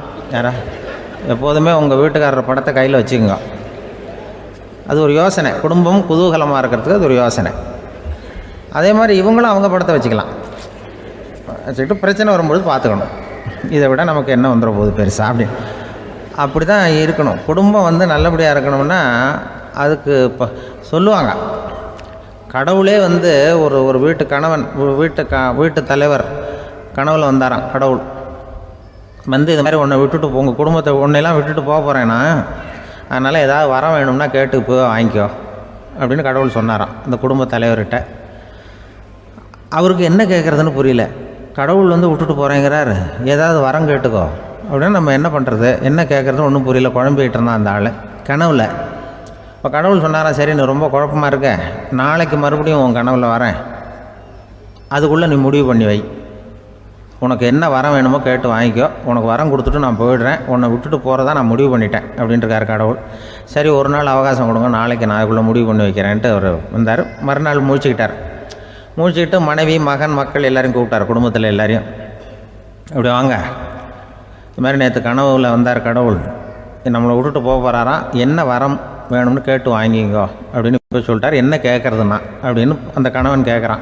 எப்போதுமே உங்கள் வீட்டுக்காரர் படத்தை கையில் வச்சுக்கோங்க. அது ஒரு யோசனை, குடும்பம் குதூகலமாக இருக்கிறதுக்கு அது ஒரு யோசனை. அதே மாதிரி இவங்களும் அவங்க படத்தை வச்சுக்கலாம். வச்சுக்கிட்டு பிரச்சனை வரும்பொழுது பார்த்துக்கணும், இதை விட நமக்கு என்ன வந்துட போகுது பெருசாக அப்படி தான் இருக்கணும். குடும்பம் நல்லபடியாக இருக்கணும்னா அதுக்கு இப்போ சொல்லுவாங்க, கடவுளே ஒரு வீட்டு கணவன் வீட்டு தலைவர் கனவுல வந்தாராம். கடவுள் இது மாதிரி உன்னை விட்டுட்டு உங்கள் குடும்பத்தை உன்னையெல்லாம் விட்டுட்டு போக போகிறேன்னா, அதனால் ஏதாவது வரம் வேணும்னா கேட்டு போய் வாங்கிக்கோ அப்படின்னு கடவுள் சொன்னாராம் அந்த குடும்ப தலைவர்கிட்ட. அவருக்கு என்ன கேட்குறதுன்னு புரியல. கடவுள் விட்டுட்டு போகிறேங்கிறார், ஏதாவது வரம் கேட்டுக்கோ அப்படின்னு நம்ம என்ன பண்ணுறது, என்ன கேட்குறதுன்னு ஒன்றும் புரியல. குழம்பிக்கிட்டு இருந்தான் அந்த ஆள் கனவில். இப்போ கடவுள் சொன்னாரா, சரி நீ ரொம்ப குழப்பமாக இருக்க, நாளைக்கு மறுபடியும் உன் கனவில் வரேன், அதுக்குள்ளே நீ முடிவு பண்ணி வை, உனக்கு என்ன வரம் வேணுமோ கேட்டு வாங்கிக்கோ, உனக்கு வரம் கொடுத்துட்டு நான் போயிடுறேன், உன்னை விட்டுட்டு போகிறதா நான் முடிவு பண்ணிட்டேன் அப்படின்ட்டுருக்கார் கடவுள். சரி ஒரு நாள் அவகாசம் கொடுங்க, நாளைக்கு நான் அதுக்குள்ளே முடிவு பண்ணி வைக்கிறேன்ட்டு அவர் வந்தார். மறுநாள் முழிச்சுக்கிட்டு மனைவி மகன் மக்கள் எல்லோரையும் கூப்பிட்டார், குடும்பத்தில் எல்லாரையும். இப்படி வாங்க, இது மாதிரி நேற்று கனவுல வந்தார் கடவுள், நம்மளை விட்டுட்டு போக போகிறாராம், என்ன வரம் வேணும்னு கேட்டு வாங்கிங்கோ அப்படின்னு இப்போ சொல்லிட்டார். என்ன கேட்குறதுன்னா அப்படின்னு அந்த கணவன் கேட்குறான்.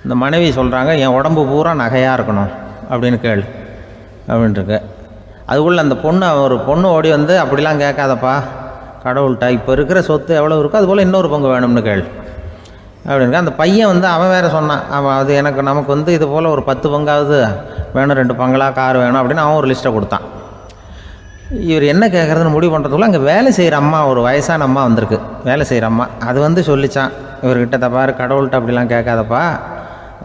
இந்த மனைவி சொல்கிறாங்க, என் உடம்பு பூரா நகையாக இருக்கணும் அப்படின்னு கேள் அப்படின்ட்டுருக்கு. அதுக்குள்ளே அந்த ஒரு பொண்ணு ஓடி அப்படிலாம் கேட்காதப்பா கடவுள்கிட்ட, இப்போ இருக்கிற சொத்து எவ்வளோ இருக்கோ அதுபோல் இன்னொரு பங்கு வேணும்னு கேள் அப்படின்ட்டு. அந்த பையன் அவன் வேறு சொன்னான், அவன் அது நமக்கு இது போல் ஒரு 10 பங்காவது வேணும், 2 பங்களா கார் வேணும் அப்படின்னு அவன் ஒரு லிஸ்ட்டை கொடுத்தான். இவர் என்ன கேட்குறதுன்னு முடிவு பண்ணுறதுக்குள்ள அங்கே வேலை செய்கிற அம்மா, ஒரு வயசான அம்மா வந்திருக்கு, வேலை செய்கிற அம்மா. அது சொல்லிச்சான் இவர்கிட்ட, தப்பாரு கடவுள்கிட்ட அப்படிலாம் கேட்காதப்பா,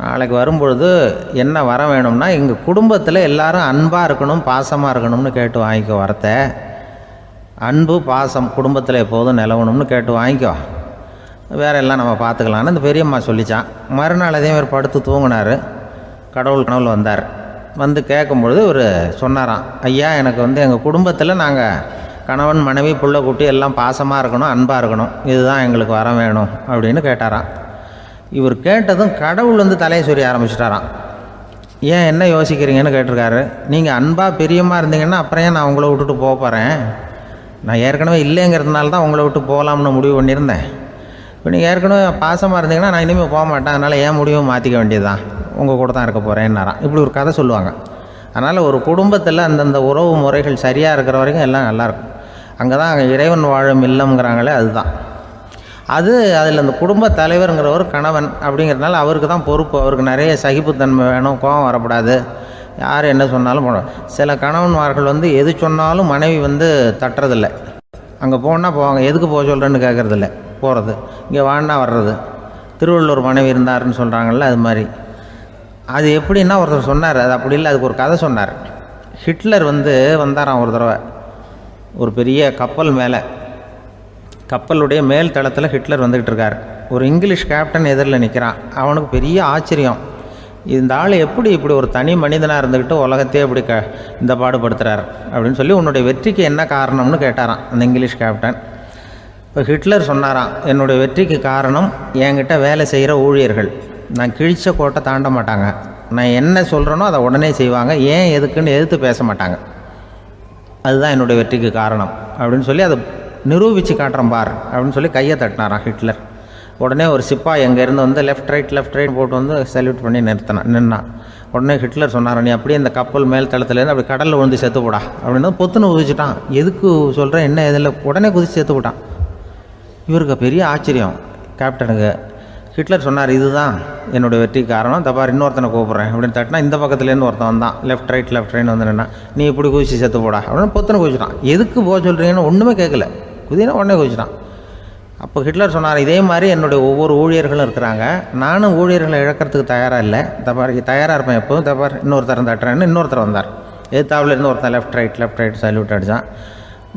நாளைக்கு வரும்பொழுது என்ன வர வேணும்னா எங்கள் குடும்பத்தில் எல்லாரும் அன்பாக இருக்கணும் பாசமாக இருக்கணும்னு கேட்டு வாங்கிக்கோ, வரத்தை அன்பு பாசம் குடும்பத்தில் எப்போதும் நிலவணும்னு கேட்டு வாங்கிக்கோ, வேற எல்லாம் நம்ம பார்த்துக்கலான்னு அந்த பெரியம்மா சொல்லிச்சான். மறுநாள் அதே மாதிரி படுத்து தூங்கினார். கடவுள் கனவுல வந்தார். கேட்கும்பொழுது இவர் சொன்னாராம், ஐயா எனக்கு எங்கள் குடும்பத்தில் நாங்கள் கணவன் மனைவி புள்ள குட்டி எல்லாம் பாசமாக இருக்கணும் அன்பாக இருக்கணும், இதுதான் எங்களுக்கு வர வேணும் அப்படின்னு கேட்டாராம். இவர் கேட்டதும் கடவுள் தலையை சொரிய ஆரம்பிச்சிட்டாராம். ஏன் என்ன யோசிக்கிறீங்கன்னு கேட்டிருக்காரு. நீங்கள் அன்பாக பிரியமாக இருந்தீங்கன்னா அப்புறம் ஏன் நான் உங்களை விட்டுட்டு போக போகிறேன், நான் ஏற்கனவே இல்லைங்கிறதுனால தான் உங்களை விட்டு போகலாம்னு முடிவு பண்ணியிருந்தேன். இப்போ நீங்கள் ஏற்கனவே பாசமாக இருந்தீங்கன்னா நான் இனிமேல் போக மாட்டேன், அதனால் ஏன் முடிவும் மாற்றிக்க வேண்டியது தான், உங்கள் கூட தான் இருக்க போகிறேன்னாராம். இப்படி ஒரு கதை சொல்லுவாங்க. அதனால் ஒரு குடும்பத்தில் அந்தந்த உறவு முறைகள் சரியாக இருக்கிற வரைக்கும் எல்லாம் நல்லாயிருக்கும். அங்கே தான் இறைவன் வாழும் இல்லம்ங்கிறாங்களே, அதுதான் அது. அதில் அந்த குடும்ப தலைவருங்கிறவர் கணவன் அப்படிங்கிறதுனால அவருக்கு தான் பொறுப்பு. அவருக்கு நிறைய சகிப்புத்தன்மை வேணும், கோபம் வரக்கூடாது, யார் என்ன சொன்னாலும் போகணும். சில கணவன்மார்கள் எது சொன்னாலும் மனைவி தட்டுறதில்லை. அங்கே போனால் போவாங்க, எதுக்கு போக சொல்கிறேன்னு கேட்குறதில்ல, போகிறது. இங்கே வான்னா வர்றது. திருவள்ளுவர் மனைவி இருந்தாருன்னு சொல்கிறாங்கல்ல, அது மாதிரி. அது எப்படின்னா ஒருத்தர் சொன்னார், அது அப்படி இல்லை, அதுக்கு ஒரு கதை சொன்னார். ஹிட்லர் வந்தாராம் ஒரு தடவை, ஒரு பெரிய கப்பல் மேலே, கப்பலுடைய மேல் தளத்தில் ஹிட்லர் வந்துக்கிட்டு இருக்கார். ஒரு இங்கிலீஷ் கேப்டன் எதிரில் நிற்கிறான். அவனுக்கு பெரிய ஆச்சரியம், இந்த ஆள் எப்படி இப்படி ஒரு தனி மனிதனாக இருந்துக்கிட்டு உலகத்தையே இப்படி இந்த பாடுபடுத்துகிறார் அப்படின்னு சொல்லி, உன்னுடைய வெற்றிக்கு என்ன காரணம்னு கேட்டாராம் அந்த இங்கிலீஷ் கேப்டன். இப்போ ஹிட்லர் சொன்னாராம், என்னுடைய வெற்றிக்கு காரணம் என்கிட்ட வேலை செய்கிற ஊழியர்கள், நான் கிழிச்ச கோட்டை தாண்ட மாட்டாங்க, நான் என்ன சொல்கிறேனோ அதை உடனே செய்வாங்க, ஏன் எதுக்குன்னு எதிர்த்து பேச மாட்டாங்க, அதுதான் என்னுடைய வெற்றிக்கு காரணம் அப்படின்னு சொல்லி அதை நிரூபித்து காட்டுறேன் பார் அப்படின்னு சொல்லி கையை தட்டினாராம் ஹிட்லர். உடனே ஒரு சிப்பாய் அங்கேருந்து லெஃப்ட் ரைட் போட்டு சல்யூட் பண்ணி நின்னான். உடனே ஹிட்லர் சொன்னார், நீ அப்படியே இந்த கப்பல் மேல் தளத்துலேருந்து அப்படி கடலில் விழுந்து செத்து போடா அப்படின்னு பொத்துன்னு குதிச்சுட்டான். எதுக்கு சொல்கிறேன் என்ன இதில், உடனே குதிச்சு செத்து போட்டான். இவருக்கு பெரிய ஆச்சரியம் கேப்டனுக்கு. ஹிட்லர் சொன்னார், இதுதான் என்னுடைய வெற்றி காரணம், தப்பார் இன்னொருத்தனை கூப்பிட்றேன் அப்படின்னு தட்டினா இந்த பக்கத்துலேருந்து ஒருத்தன் வந்தான், லெஃப்ட் ரைட் நின்னா, நீ இப்படி குதிச்சு செத்து போடா அப்படின்னு பொத்துன்னு குதிச்சுட்டான். எதுக்கு போக சொல்கிறீங்கன்னு ஒன்றுமே கேட்கல, குதினா உடனே குதிச்சுட்டான். அப்போ ஹிட்லர் சொன்னார், இதே மாதிரி என்னுடைய ஒவ்வொரு ஊழியர்களும் இருக்கிறாங்க, நானும் ஊழியர்களை இழக்கிறதுக்கு தயாராக இல்லை, தப்பார் தயாராக இருப்பேன் எப்போதும், தப்பார் இன்னொருத்தரம் தட்டுறேன்னு இன்னொருத்தர் வந்தார். எதிர்த்தாவில் இருந்து ஒருத்தன் லெஃப்ட் ரைட் சல்யூட் அடித்தான்.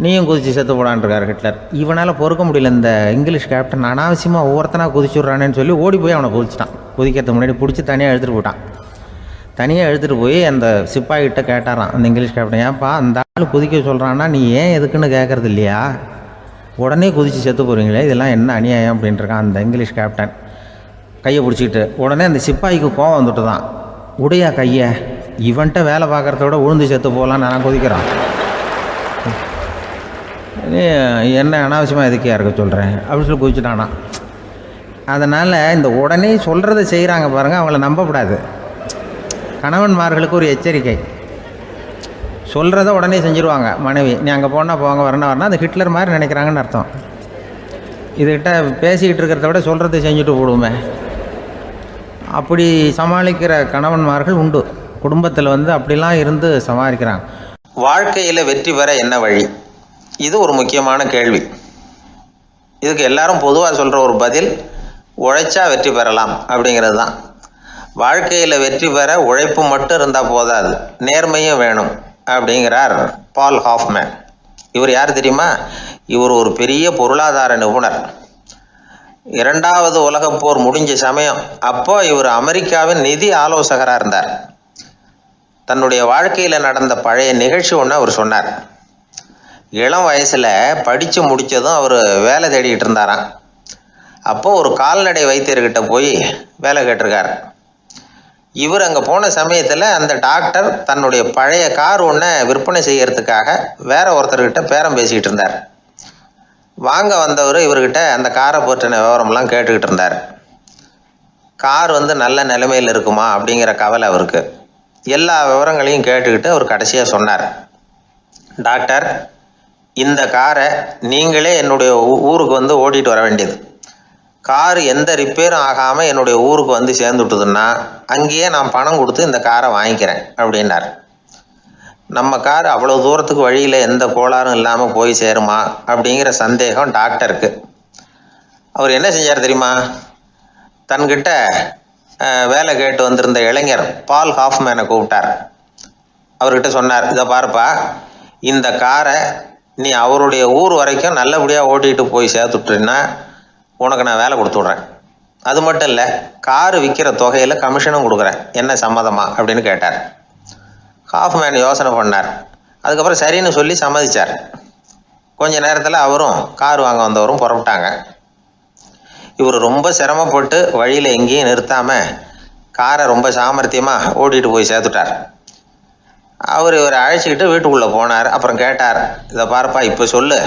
நீயும் குதிச்சு செத்து போடான்ருக்கார் ஹிட்லர். இவனால் பொறுக்க முடியல, இந்த இங்கிலீஷ் கேப்டன் அனாவசியமாக ஒவ்வொருத்தனாக குதிச்சுட்றானேன்னு சொல்லி ஓடி போய் அவனை குதிச்சிட்டான். குதிக்கிறதுக்கு முன்னாடி பிடிச்சி தனியாக எடுத்துகிட்டு போட்டான். தனியாக எடுத்துகிட்டு போய் அந்த சிப்பாய்கிட்ட கேட்டாரான் அந்த இங்கிலீஷ் கேப்டன், ஏன்ப்பா அந்த ஆள் குதிக்க சொல்கிறான்னா நீ ஏன் எதுக்குன்னு கேட்குறது இல்லையா, உடனே குதித்து செத்து போகிறீங்களே, இதெல்லாம் என்ன அநியாயம் அப்படின்ட்டுருக்கான் அந்த இங்கிலீஷ் கேப்டன் கையை பிடிச்சிக்கிட்டு. உடனே அந்த சிப்பாய்க்கு கோவம் வந்துட்டு தான், உடையா கையை, இவன்ட்ட வேலை பார்க்குறத விட உழுந்து செத்து போகலான்னு நான் கொதிக்கிறான். என்ன அனாவசியமாக எதுக்கியா இருக்க சொல்கிறேன் அப்படின்னு சொல்லி குதிச்சுட்டானா. அதனால் இந்த உடனே சொல்கிறத செய்கிறாங்க பாருங்கள், அவங்கள நம்பக்கூடாது. கணவன்மார்களுக்கு ஒரு எச்சரிக்கை, சொல்கிறத உடனே செஞ்சுருவாங்க மனைவி. நீ அங்கே போனால் போங்க, வரணும் அது ஹிட்லர் மாதிரி நினைக்கிறாங்கன்னு அர்த்தம். இதுகிட்ட பேசிக்கிட்டு இருக்கிறத விட சொல்கிறத செஞ்சுட்டு போடுவோமே. அப்படி சமாளிக்கிற கணவன்மார்கள் உண்டு. குடும்பத்தில் அப்படிலாம் இருந்து சமாளிக்கிறாங்க. வாழ்க்கையில் வெற்றி பெற என்ன வழி? இது ஒரு முக்கியமான கேள்வி. இதுக்கு எல்லாரும் பொதுவாக சொல்கிற ஒரு பதில், உழைச்சா வெற்றி பெறலாம் அப்படிங்கிறது தான். வாழ்க்கையில் வெற்றி பெற உழைப்பு மட்டும் இருந்தால் போதாது, நேர்மையும் வேணும் அப்படிங்கிறார் பால் ஹாஃப்மேன். இவர் யார் தெரியுமா? இவர் ஒரு பெரிய பொருளாதார நிபுணர். 2வது உலகப் போர் முடிஞ்ச சமயம் அப்போ இவர் அமெரிக்காவின் நிதி ஆலோசகராக இருந்தார். தன்னுடைய வாழ்க்கையில் நடந்த பழைய நிகழ்ச்சி ஒன்று அவர் சொன்னார். இளம் வயசில் படித்து முடித்ததும் அவர் வேலை தேடிக்கிட்டு இருந்தாராம். அப்போது ஒரு கால்நடை வைத்தியர்கிட்ட போய் வேலை கேட்டிருக்கார். இவர் அங்கே போன சமயத்தில் அந்த டாக்டர் தன்னுடைய பழைய கார் ஒன்றை விற்பனை செய்யறதுக்காக வேற ஒருத்தர்கிட்ட பேரம் பேசிக்கிட்டு இருந்தார். வாங்க வந்தவர் இவர்கிட்ட அந்த காரை பற்றின விவரம்லாம் கேட்டுக்கிட்டு இருந்தார். கார் நல்ல நிலைமையில் இருக்குமா அப்படிங்கிற கவலை அவருக்கு. எல்லா விவரங்களையும் கேட்டுக்கிட்டு அவர் கடைசியாக சொன்னார், டாக்டர், இந்த காரை நீங்களே என்னுடைய ஊருக்கு ஓட்டிகிட்டு வர வேண்டியது. கார் எந்த ரிப்பேரும் ஆகாமல் என்னுடைய ஊருக்கு சேர்ந்துட்டுதுன்னா அங்கேயே நான் பணம் கொடுத்து இந்த காரை வாங்கிக்கிறேன் அப்படின்னார். நம்ம கார் அவ்வளோ தூரத்துக்கு வழியில் எந்த கோளாறும் இல்லாமல் போய் சேருமா அப்படிங்கிற சந்தேகம் டாக்டருக்கு. அவர் என்ன செஞ்சார் தெரியுமா? தன்கிட்ட வேலை கேட்டு வந்திருந்த இளைஞர் பால் ஹாஃப்மேனை கூப்பிட்டார். அவர்கிட்ட சொன்னார், இதை பாருப்பா, இந்த காரை நீ அவருடைய ஊர் வரைக்கும் நல்லபடியாக ஓட்டிகிட்டு போய் சேர்த்துட்டீன்னா உனக்கு நான் வேலை கொடுத்து விட்றேன். அது மட்டும் இல்லை, காரு விற்கிற தொகையில் கமிஷனும் கொடுக்குறேன், என்ன சம்மதமா அப்படின்னு கேட்டார். ஹாஃப்மேன் யோசனை பண்ணார். அதுக்கப்புறம் சரின்னு சொல்லி சம்மதிச்சார். கொஞ்ச நேரத்தில் அவரும் கார் வாங்க வந்தவரும் புறப்பட்டாங்க. இவர் ரொம்ப சிரமப்பட்டு வழியில் எங்கேயும் நிறுத்தாமல் காரை ரொம்ப சாமர்த்தியமாக ஓட்டிகிட்டு போய் சேர்த்துட்டார். இவரை அழைச்சிக்கிட்டு வீட்டுக்குள்ளே போனார். அப்புறம் கேட்டார், இதை பாருப்பா, இப்போ சொல்லு,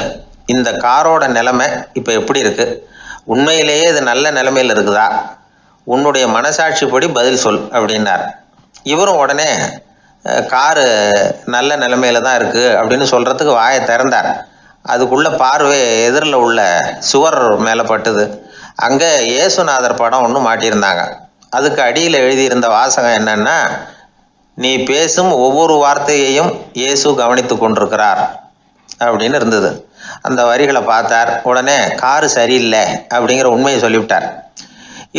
இந்த காரோட நிலைமை இப்போ எப்படி இருக்குது? உண்மையிலேயே இது நல்ல நிலைமையில் இருக்குதா? உன்னுடைய மனசாட்சிப்படி பதில் சொல் அப்படின்னார். இவரும் உடனே காரு நல்ல நிலைமையில தான் இருக்குது அப்படின்னு சொல்கிறதுக்கு வாயை திறந்தார். அதுக்குள்ளே பார்வை எதிரில் உள்ள சுவர் மேலே பட்டுது. அங்கே இயேசுநாதர் படம் ஒன்று மாட்டியிருந்தாங்க. அதுக்கு அடியில் எழுதியிருந்த வாசகம் என்னன்னா, நீ பேசும் ஒவ்வொரு வார்த்தையையும் இயேசு கவனித்து கொண்டிருக்கிறார் அப்படின்னு இருந்தது. அந்த வரிகளை பார்த்தார். உடனே காரு சரியில்லை அப்படிங்கிற உண்மையை சொல்லிவிட்டார்.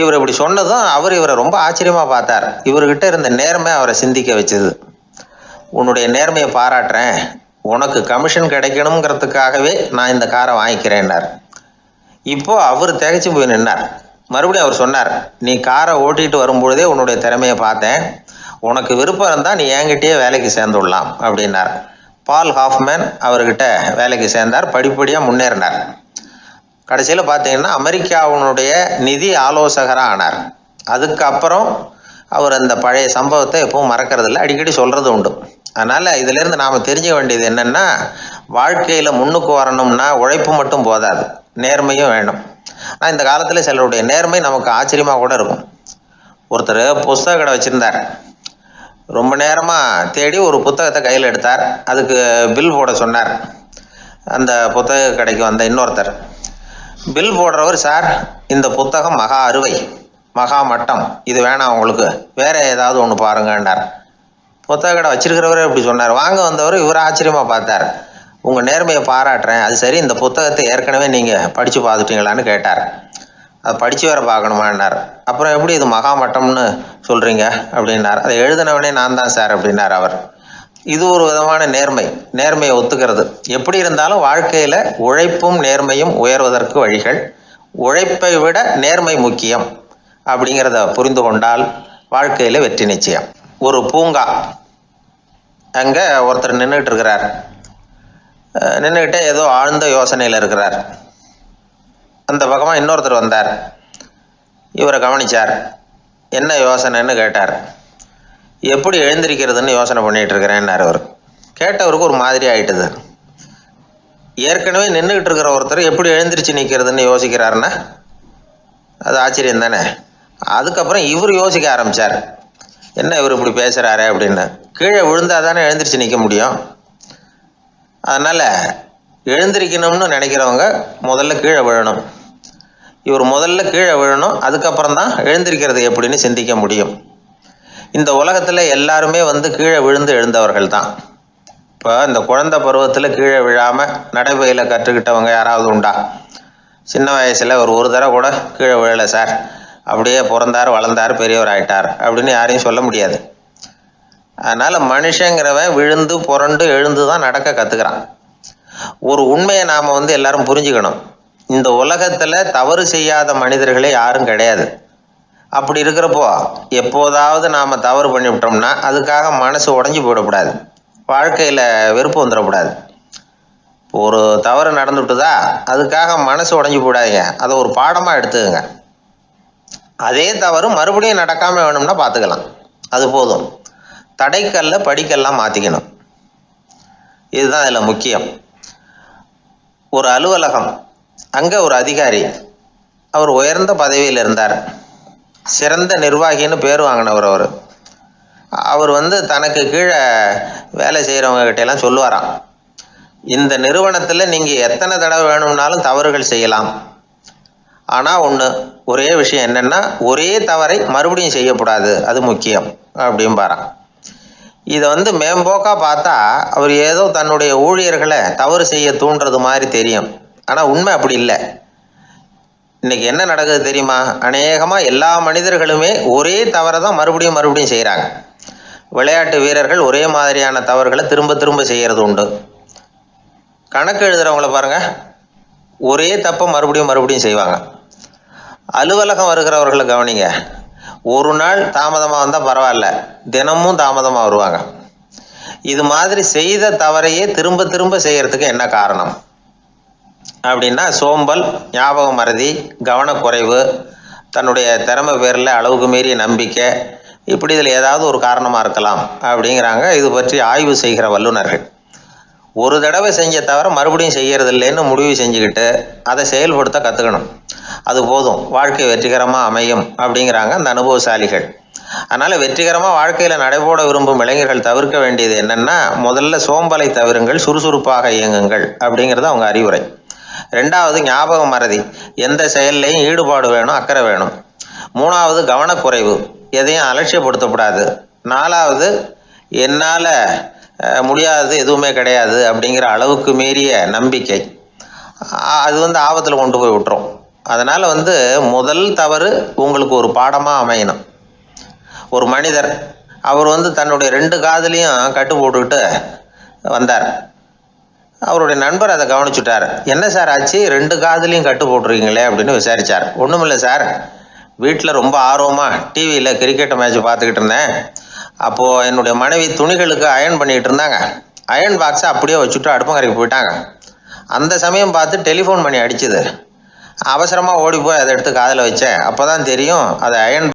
இவர் இப்படி சொன்னதும் இவரை ரொம்ப ஆச்சரியமாக பார்த்தார். இவர்கிட்ட இருந்த நேர்மை அவரை சிந்திக்க வச்சது. உன்னுடைய நேர்மையை பாராட்டுறேன், உனக்கு கமிஷன் கிடைக்கணுங்கிறதுக்காகவே நான் இந்த காரை வாங்கிக்கிறேன்னார். இப்போ அவர் திகைச்சு போய் நின்னார். மறுபடியும் அவர் சொன்னார், நீ காரை ஓட்டிகிட்டு வரும்பொழுதே உன்னுடைய திறமையை பார்த்தேன், உனக்கு விருப்பம் இருந்தால் நீ என்கிட்டயே வேலைக்கு சேர்ந்துடலாம் அப்படின்னார். பால் ஹாஃப்மேன் அவர்கிட்ட வேலைக்கு சேர்ந்தார். படிப்படியாக முன்னேறினார். கடைசியில் பார்த்தீங்கன்னா அமெரிக்காவினுடைய நிதி ஆலோசகராக ஆனார். அதுக்கப்புறம் அவர் அந்த பழைய சம்பவத்தை எப்பவும் மறக்கிறதில்ல, அடிக்கடி சொல்கிறது உண்டு. அதனால் இதிலேருந்து நாம் தெரிஞ்சுக்க வேண்டியது என்னென்னா, வாழ்க்கையில் முன்னுக்கு வரணும்னா உழைப்பு மட்டும் போதாது, நேர்மையும் வேணும். ஆனால் இந்த காலத்தில் சிலருடைய நேர்மை நமக்கு ஆச்சரியமாக கூட இருக்கும். ஒருத்தர் புஸ்தக கடை வச்சுருந்தார். ரொம்ப நேரமாக தேடி ஒரு புத்தகத்தை கையில் எடுத்தார். அதுக்கு பில் போட சொன்னார். அந்த புத்தக கடைக்கு வந்த இன்னொருத்தர் பில் போடுறவர், சார், இந்த புத்தகம் மகா அறுவை, மகா மட்டம், இது வேணாம், உங்களுக்கு வேற ஏதாவது ஒன்று பாருங்கன்னார். புத்தக கடை வச்சிருக்கிறவரே இப்படி சொன்னார். வாங்க வந்தவர் இவர் ஆச்சரியமாக பார்த்தார். உங்கள் நேர்மையை பாராட்டுறேன், அது சரி, இந்த புத்தகத்தை ஏற்கனவே நீங்கள் படித்து பார்த்துட்டீங்களான்னு கேட்டார். அதை படித்து வேற பார்க்கணுமான்னார். அப்புறம் எப்படி இது மகாமட்டம்னு சொல்கிறீங்க அப்படின்னார். அதை எழுதினவனே நான் தான் சார் அப்படின்னார் அவர். இது ஒரு விதமான நேர்மை, நேர்மையை ஒத்துக்கிறது. எப்படி இருந்தாலும் வாழ்க்கையில் உழைப்பும் நேர்மையும் உயர்வதற்கு வழிகள். உழைப்பை விட நேர்மை முக்கியம் அப்படிங்கிறத புரிந்து கொண்டால் வாழ்க்கையில் வெற்றி நிச்சயம். ஒரு பூங்கா, அங்கே ஒருத்தர் நின்றுட்டு இருக்கிறார். நின்றுக்கிட்டே ஏதோ ஆழ்ந்த யோசனையில் இருக்கிறார். அந்த பக்கமாக இன்னொருத்தர் வந்தார். இவரை கவனித்தார். என்ன யோசனைன்னு கேட்டார். எப்படி எழுந்திருக்கிறதுன்னு யோசனை பண்ணிகிட்டு இருக்கிறேன்னாரு அவர். கேட்டவருக்கு ஒரு மாதிரி ஆயிட்டுது. ஏற்கனவே நின்றுக்கிட்டு இருக்கிற ஒருத்தர் எப்படி எழுந்திரிச்சு நிற்கிறதுன்னு யோசிக்கிறாருன்னா அது ஆச்சரியம் தானே. அதுக்கப்புறம் இவர் யோசிக்க ஆரம்பித்தார், என்ன இவர் இப்படி பேசுகிறாரு அப்படின்னு. கீழே விழுந்தால் தானே எழுந்திரிச்சு நிற்க முடியும். அதனால் எழுந்திரிக்கணும்னு நினைக்கிறவங்க முதல்ல கீழே விழணும். இவர் முதல்ல கீழே விழணும், அதுக்கப்புறம் தான் எழுந்திருக்கிறது எப்படின்னு சிந்திக்க முடியும். இந்த உலகத்தில் எல்லாருமே கீழே விழுந்து எழுந்தவர்கள் தான். இப்போ இந்த குழந்தை பருவத்தில் கீழே விழாமல் நடைபயில கற்றுக்கிட்டவங்க யாராவது உண்டா? சின்ன வயசில் ஒரு தடவை கூட கீழே விழலை சார், அப்படியே பிறந்தார் வளர்ந்தார் பெரியவர் ஆயிட்டார் அப்படின்னு யாரையும் சொல்ல முடியாது. அதனால் மனுஷங்கிறவன் விழுந்து புரண்டு எழுந்து தான் நடக்க கற்றுக்கிறான். ஒரு உண்மையை நாம் எல்லாரும் புரிஞ்சுக்கணும். இந்த உலகத்தில் தவறு செய்யாத மனிதர்களே யாரும் கிடையாது. அப்படி இருக்கிறப்போ எப்போதாவது நாம் தவறு பண்ணிவிட்டோம்னா அதுக்காக மனசு உடஞ்சி போயிடக்கூடாது, வாழ்க்கையில் வெறுப்பு வந்துடக்கூடாது. ஒரு தவறு நடந்துவிட்டுதா அதுக்காக மனசு உடஞ்சி போடாதீங்க, அதை ஒரு பாடமாக எடுத்துக்கங்க. அதே தவறு மறுபடியும் நடக்காமல் வேணும்னா பார்த்துக்கலாம், அது போதும். தடைக்கல்ல படிக்கல்லாம் மாற்றிக்கணும், இதுதான் இதில் முக்கியம். ஒரு அலுவலகம், அங்கே ஒரு அதிகாரி, அவர் உயர்ந்த பதவியில் இருந்தார், சிறந்த நிர்வாகின்னு பேர் வாங்கினவர். அவர் தனக்கு கீழே வேலை செய்கிறவங்ககிட்டெல்லாம் சொல்லுவாராம், இந்த நிறுவனத்தில் நீங்கள் எத்தனை தடவை வேணும்னாலும் தவறுகள் செய்யலாம், ஆனால் ஒரே விஷயம் என்னென்னா ஒரே தவறை மறுபடியும் செய்யக்கூடாது, அது முக்கியம் அப்படிம்பாராம். இதை மேம்போக்காக பார்த்தா அவர் ஏதோ தன்னுடைய ஊழியர்களை தவறு செய்ய தூண்டுறது மாதிரி தெரியும். ஆனால் உண்மை அப்படி இல்லை. இன்றைக்கி என்ன நடக்குது தெரியுமா? அநேகமாக எல்லா மனிதர்களுமே ஒரே தவறை தான் மறுபடியும் செய்கிறாங்க. விளையாட்டு வீரர்கள் ஒரே மாதிரியான தவறுகளை திரும்ப திரும்ப செய்கிறது உண்டு. கணக்கு எழுதுகிறவங்கள பாருங்கள், ஒரே தப்பை மறுபடியும் செய்வாங்க. அலுவலகம் வருகிறவர்களை கவனிங்க, ஒரு நாள் தாமதமாக வந்தால் பரவாயில்ல, தினமும் தாமதமாக வருவாங்க. இது மாதிரி செய்த தவறையே திரும்ப திரும்ப செய்கிறதுக்கு என்ன காரணம் அப்படின்னா சோம்பல், ஞாபக மறதி, கவனக்குறைவு, தன்னுடைய திறமை பேரில் அளவுக்கு மீறிய நம்பிக்கை, இப்படி இதில் ஏதாவது ஒரு காரணமாக இருக்கலாம் அப்படிங்கிறாங்க இது பற்றி ஆய்வு செய்கிற வல்லுநர்கள். ஒரு தடவை செஞ்ச தவிர மறுபடியும் செய்கிறது இல்லைன்னு முடிவு செஞ்சுக்கிட்டு அதை செயல்படுத்த கற்றுக்கணும், அது போதும், வாழ்க்கை வெற்றிகரமாக அமையும் அப்படிங்கிறாங்க அந்த அனுபவசாலிகள். அதனால் வெற்றிகரமாக வாழ்க்கையில் நடைபோட விரும்பும் இளைஞர்கள் தவிர்க்க வேண்டியது என்னென்னா, முதல்ல சோம்பலை தவிருங்கள், சுறுசுறுப்பாக இயங்குங்கள் அப்படிங்கிறது அவங்க அறிவுரை. ரெண்டாவது ஞாபக மறதி, எந்த செயல்லையும் ஈடுபாடு வேணும், அக்கறை வேணும். மூணாவது கவனக்குறைவு, எதையும் அலட்சியப்படுத்தக்கூடாது. நாலாவது என்னால் முடியாதது எதுவுமே கிடையாது அப்படிங்கிற அளவுக்கு மீறிய நம்பிக்கை, அது ஆபத்தில் கொண்டு போய் விட்டுரும். அதனால் முதல் தவறு உங்களுக்கு ஒரு பாடமாக அமையணும். ஒரு மனிதர் அவர் தன்னுடைய 2 காதுலையும் கட்டு போட்டுக்கிட்டு வந்தார். அவருடைய நண்பர் அதை கவனிச்சுட்டார். என்ன சார் ஆச்சு, 2 காதுலையும் கட்டு போட்டுருக்கீங்களே அப்படின்னு விசாரித்தார். ஒன்றுமில்லை சார், வீட்டில் ரொம்ப ஆர்வமாக டிவியில் கிரிக்கெட் மேட்ச் பார்த்துக்கிட்டு இருந்தேன். அப்போது என்னுடைய மனைவி துணிகளுக்கு அயர்ன் பண்ணிக்கிட்டு இருந்தாங்க. அயர்ன் பாக்ஸை அப்படியே வச்சுட்டு அடுப்பங்கரைக்கு போயிட்டாங்க. அந்த சமயம் பார்த்து டெலிஃபோன் பண்ணி அடிச்சுது. அவசரமாக ஓடி போய் அதை எடுத்து காதில் வச்சேன். அப்போ தான் தெரியும் அது அயர்ன்